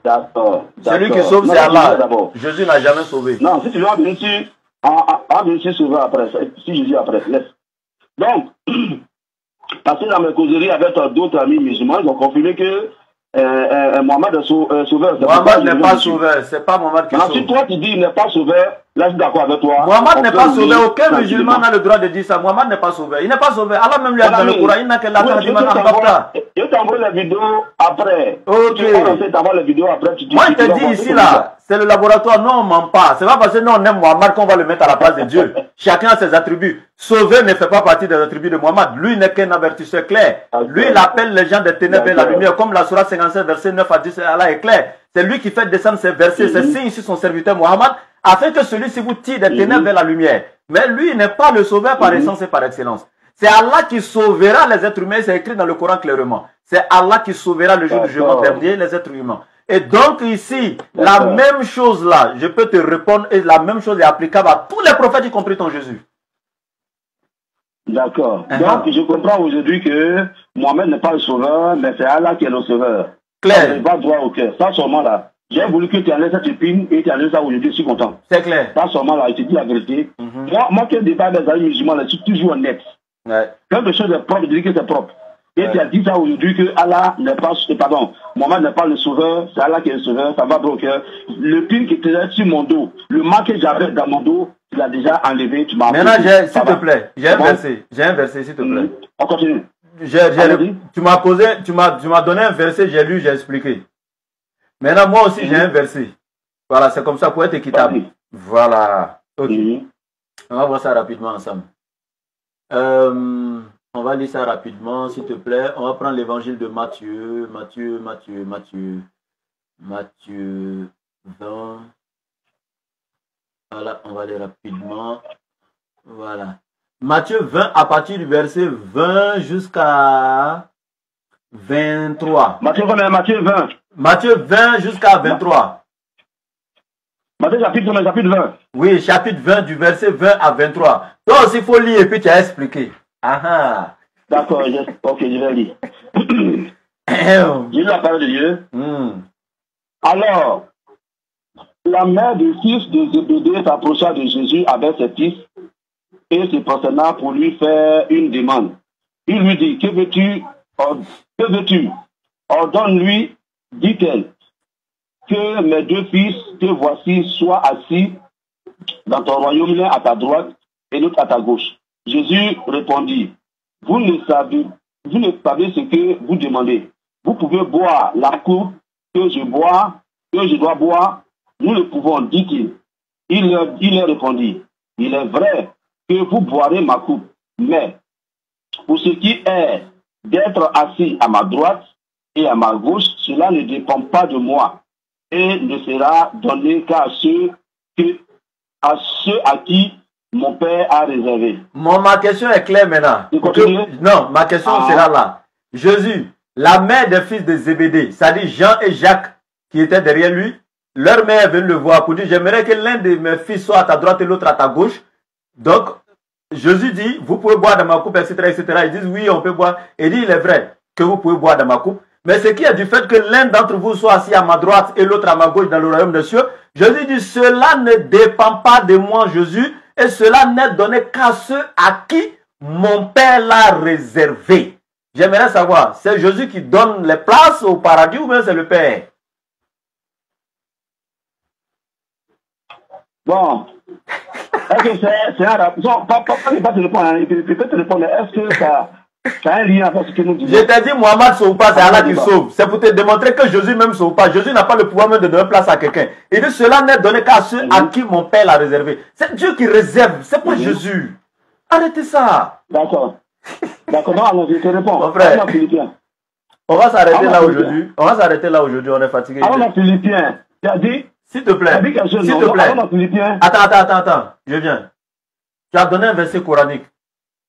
D'accord. Celui qui sauve, c'est Allah. Jésus n'a jamais sauvé. Non, si tu veux, bien sûr sauver après. Si je dis après, laisse. Donc, parce que dans mes causeries avec d'autres amis musulmans, ils ont confirmé que Mohamed est sauveur. Mohamed n'est pas sauveur, c'est pas Mohamed qui est sauveur. Si toi tu dis qu'il n'est pas sauveur, là je suis d'accord avec toi. Mohamed n'est pas sauveur, aucun musulman n'a le droit de dire ça. Mohamed n'est pas sauveur, il n'est pas sauveur. Allah même lui a dit dans le Coran, il n'a que la je t'envoie la vidéo après. Ok. Moi je te dis ici là, c'est le laboratoire, non on ment pas. C'est pas parce que nous on aime Mohamed qu'on va le mettre à la place de Dieu. Chacun a ses attributs. Sauver ne fait pas partie des attributs de Mohamed. Lui n'est qu'un avertisseur clair. Lui il appelle les gens des ténèbres vers la lumière. Comme la Sourate 57 verset 9 à 10, Allah est clair. C'est lui qui fait descendre ses versets, ses signes sur son serviteur Mohamed, afin que celui-ci vous tire des ténèbres vers la lumière. Mais lui n'est pas le sauveur par essence et par excellence. C'est Allah qui sauvera les êtres humains, c'est écrit dans le Coran clairement. C'est Allah qui sauvera le jour du jugement dernier les êtres humains. Et donc ici, la même chose là, je peux te répondre, et la même chose est applicable à tous les prophètes, y compris ton Jésus. D'accord. Donc je comprends aujourd'hui que Mohamed n'est pas le sauveur, mais c'est Allah qui est le sauveur. Clair. Il va droit au cœur. Ça seulement là. J'ai voulu que tu enlèves cette épine et tu enlèves ça aujourd'hui, je suis content. C'est clair. Ça seulement là, je te dis la vérité. Moi qui débat avec des amis musulmans, je suis toujours honnête. Ouais. Quelque chose est propre, je dis que c'est propre. Et tu as dit ça aujourd'hui que Allah n'est pas, pardon, Mohamed n'est pas le sauveur, c'est Allah qui est le sauveur, ça va droit au cœur. Le pin qui était sur mon dos, le mal que j'avais dans mon dos, tu l'as déjà enlevé, tu m'as. Maintenant, s'il te plaît, j'ai un verset, s'il te plaît. On continue. Tu m'as donné un verset, j'ai lu, j'ai expliqué. Maintenant, moi aussi, j'ai un verset. Voilà, c'est comme ça pour être équitable. Voilà. Ok. On va voir ça rapidement ensemble. On va lire ça rapidement, s'il te plaît. On va prendre l'évangile de Matthieu. Matthieu 20. Voilà, on va aller rapidement. Voilà. Matthieu 20, à partir du verset 20 jusqu'à 23. Matthieu 20. Matthieu 20 jusqu'à 23. Matthieu chapitre 20, chapitre 20. Oui, chapitre 20, du verset 20 à 23. Toi aussi, il faut lire et puis tu as expliqué. Ah, D'accord, ok, je vais lire. J'ai lu la parole de Dieu. Alors, la mère du fils de Zébédée s'approcha de Jésus avec ses fils et se prosterna pour lui faire une demande. Il lui dit, que veux-tu? Ordonne-lui, dit-elle, que mes deux fils que voici soient assis dans ton royaume, l'un à ta droite et l'autre à ta gauche. Jésus répondit, vous ne savez ce que vous demandez. Vous pouvez boire la coupe que je dois boire. Nous le pouvons, dit-il. Il leur répondit, il est vrai que vous boirez ma coupe, mais pour ce qui est d'être assis à ma droite et à ma gauche, cela ne dépend pas de moi et ne sera donné qu'à ceux à qui mon Père a réservé. Ma question est claire maintenant. Non, ma question sera là. Jésus, la mère des fils de Zébédée, c'est-à-dire Jean et Jacques qui étaient derrière lui, leur mère est venue le voir pour dire, j'aimerais que l'un de mes fils soit à ta droite et l'autre à ta gauche. Donc, Jésus dit, vous pouvez boire dans ma coupe, etc., etc. Ils disent, oui, on peut boire. Il dit, il est vrai que vous pouvez boire dans ma coupe. Mais ce qui est du fait que l'un d'entre vous soit assis à ma droite et l'autre à ma gauche dans le royaume des cieux, Jésus dit, cela ne dépend pas de moi, Jésus, et cela n'est donné qu'à ceux à qui mon Père l'a réservé. J'aimerais savoir, c'est Jésus qui donne les places au paradis ou bien c'est le Père? Bon. Est-ce que c'est un rapport? Pas te répondre, peut-être te répondre. Est-ce que ça a un lien avec ce que nous disons? Je t'ai dit, Mohamed sauve pas, c'est Allah qui sauve. C'est pour te démontrer que Jésus même sauve pas. Jésus n'a pas le pouvoir même de donner place à quelqu'un. Il dit, cela n'est donné qu'à ceux à qui mon Père l'a réservé. C'est Dieu qui réserve, c'est pas Jésus. Arrêtez ça. D'accord. D'accord, non, alors je te réponds. Mon frère, on va s'arrêter là aujourd'hui. On va s'arrêter là aujourd'hui, on est fatigué. Alors, les Philippiens, tu as dit? S'il te plaît. S'il te plaît. Attends. Je viens. Tu as donné un verset coranique.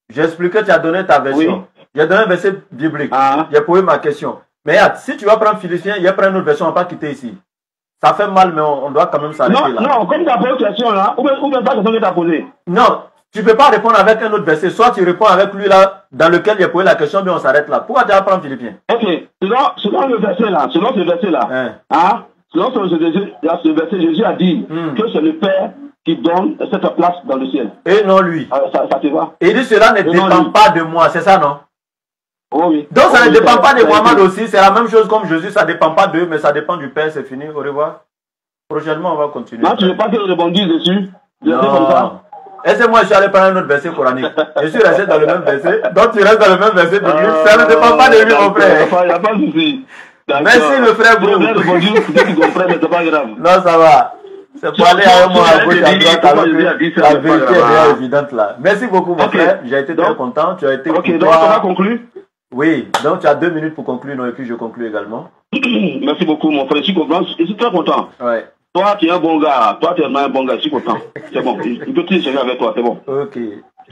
J'ai expliqué, tu as donné ta version. Oui. J'ai donné un verset biblique. J'ai posé ma question. Mais si tu vas prendre Philippiens, il y a prendre une autre version, on ne va pas quitter ici. Ça fait mal, mais on doit quand même s'arrêter là. Non, comme tu as posé une question là, ou même pas la question que tu as posée. Non, tu ne peux pas répondre avec un autre verset. Soit tu réponds avec lui là, dans lequel j'ai posé la question, mais on s'arrête là. Pourquoi tu vas prendre Philippiens? Ok, selon le verset là, selon ce verset là, selon ce verset, Jésus a dit que c'est le Père qui donne cette place dans le ciel. Et non lui. Ça te va? Et il dit cela ne dépend pas de moi, c'est ça non? Oh oui. Donc ça ne dépend pas de Mohamed aussi, c'est la même chose comme Jésus, ça ne dépend pas d'eux, mais ça dépend du Père, c'est fini, au revoir. Prochainement on va continuer. Non, tu ne veux pas que je rebondisse dessus? Non. Et moi je suis allé prendre un autre verset coranique. Je suis resté dans le même verset, donc tu restes dans le même verset biblique, ça ne dépend pas de lui mon frère. Il n'y a pas de souci. Merci le frère Brou. Non, ça va. C'est pour aller à moi à gauche à droite alors que la vérité est bien évidente là. Merci beaucoup mon frère, j'ai été très content. Tu as été donc on a conclu? Oui, donc tu as 2 minutes pour conclure, non, et puis je conclue également. Merci beaucoup mon frère, je suis très content. Ouais. Toi tu es un bon gars, toi tu es un bon gars, je suis content. C'est bon, je peux te gérer avec toi, c'est bon. Ok.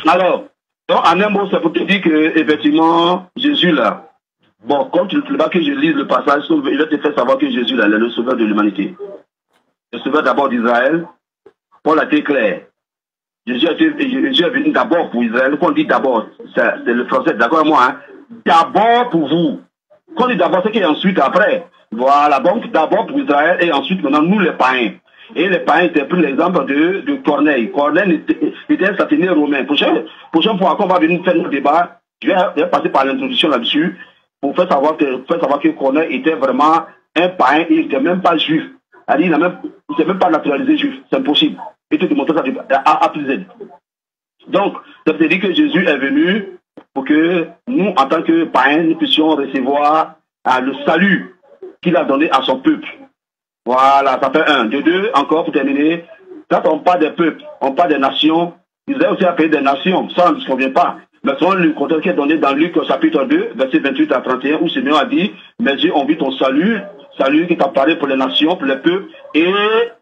Alors, donc en un mot, c'est pour te dire que effectivement, Jésus là, bon, comme tu ne veux pas que je lise le passage, il va te faire savoir que Jésus là, est le sauveur de l'humanité. Le sauveur d'abord d'Israël. Paul a été clair. Jésus est venu d'abord pour Israël. Quand on dit d'abord, c'est le français, d'accord avec moi, hein? D'abord pour vous. Quand on dit d'abord, c'est qu'il y a ensuite après. Voilà, donc d'abord pour Israël et ensuite maintenant nous les païens. Et les païens étaient pris l'exemple de Corneille. Corneille était un satanier romain. Prochaine fois qu'on va venir faire notre débat, je vais passer par l'introduction là-dessus pour faire savoir que Corneille était vraiment un païen et il n'était même pas juif. Il n'était même pas naturalisé juif. C'est impossible. Et tout démontrer ça A plus Z. Donc, ça veut dire que Jésus est venu pour que nous, en tant que païens, nous puissions recevoir le salut qu'il a donné à son peuple. Voilà, ça fait un. De deux, encore pour terminer, quand on parle des peuples, on parle des nations, Israël aussi appelé des nations, ça ne se convient pas. Mais selon le contexte qui est donné dans Luc chapitre 2, verset 28 à 31, où Seigneur a dit, mais Dieu envie ton salut qui t'a parlé pour les nations, pour les peuples et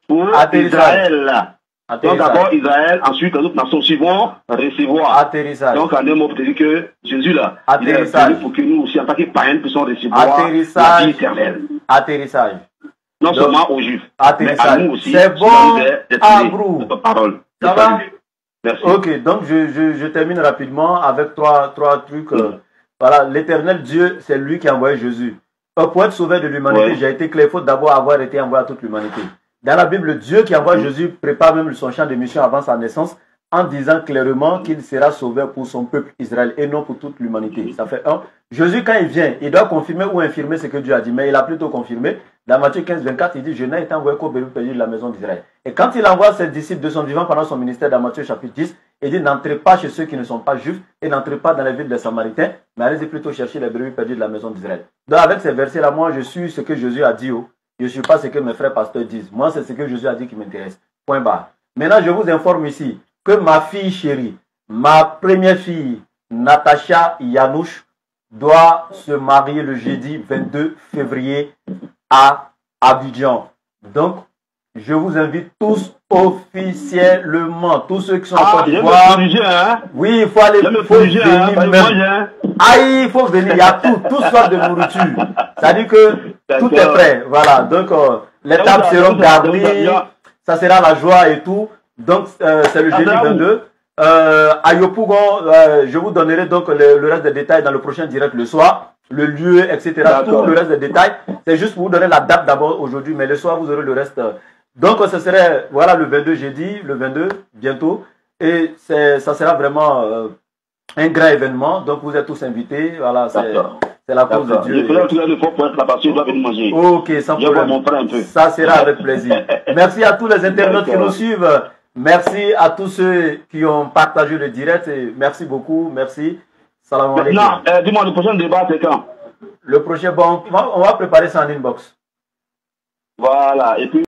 pour Israël. Donc d'abord Israël, ensuite les autres nations aussi vont recevoir. Atterrissage. Donc en un mot, pour dire que Jésus là, atterrissage. Il est pour que nous aussi, en tant que païens, puissions recevoir la vie éternelle. Atterrissage. Non seulement aux Juifs, mais à nous aussi. C'est bon, Abrou. Parole. Ça va? Merci. Ok, donc je termine rapidement avec trois trucs. Voilà, l'éternel Dieu, c'est lui qui a envoyé Jésus. Pour être sauvé de l'humanité, j'ai été clair, il faut d'abord avoir été envoyé à toute l'humanité. Dans la Bible, Dieu qui envoie Jésus prépare même son champ de mission avant sa naissance en disant clairement qu'il sera sauvé pour son peuple Israël et non pour toute l'humanité. Ça fait un. Jésus, quand il vient, il doit confirmer ou infirmer ce que Dieu a dit, mais il a plutôt confirmé. Dans Matthieu 15, 24, il dit, je n'ai été envoyé qu'au peuple perdu de la maison d'Israël. Et quand il envoie ses disciples de son vivant pendant son ministère dans Matthieu chapitre 10, il dit, n'entrez pas chez ceux qui ne sont pas juifs et n'entrez pas dans les villes des Samaritains, mais allez plutôt chercher les brebis perdues de la maison d'Israël. Donc avec ces versets-là, moi je suis ce que Jésus a dit. Je ne suis pas ce que mes frères pasteurs disent. Moi, c'est ce que Jésus a dit qui m'intéresse. Point barre. Maintenant, je vous informe ici que ma fille chérie, ma première fille, Natacha Yanouch, doit se marier le jeudi 22 février à Abidjan. Donc, je vous invite tous officiellement, tous ceux qui sont en Côte d'Ivoire. Oui, il faut aller, il faut venir. Il faut venir, il y a tout sortes de nourriture. C'est-à-dire que tout est prêt. Voilà, donc les tables seront garnies, ça sera la joie et tout. Donc, c'est le jeudi 22. À Yopougon, je vous donnerai donc le reste des détails dans le prochain direct le soir. Le lieu, etc. Tout le reste des détails. C'est juste pour vous donner la date d'abord aujourd'hui, mais le soir, vous aurez le reste. Donc, ce serait, voilà, le 22 jeudi, le 22, bientôt. Et ça sera vraiment un grand événement. Donc, vous êtes tous invités. Voilà, c'est la cause de Dieu. Je ferai tout l'effort pour être là-bas, je dois venir manger. Ok, sans problème. Un peu. Ça sera avec plaisir. Merci à tous les internautes qui nous suivent. Merci à tous ceux qui ont partagé le direct. Et merci beaucoup. Merci. Salam alaikum. Non, dis-moi, le prochain débat, c'est quand? Le prochain, bon, on va préparer ça en inbox. Voilà. Et puis,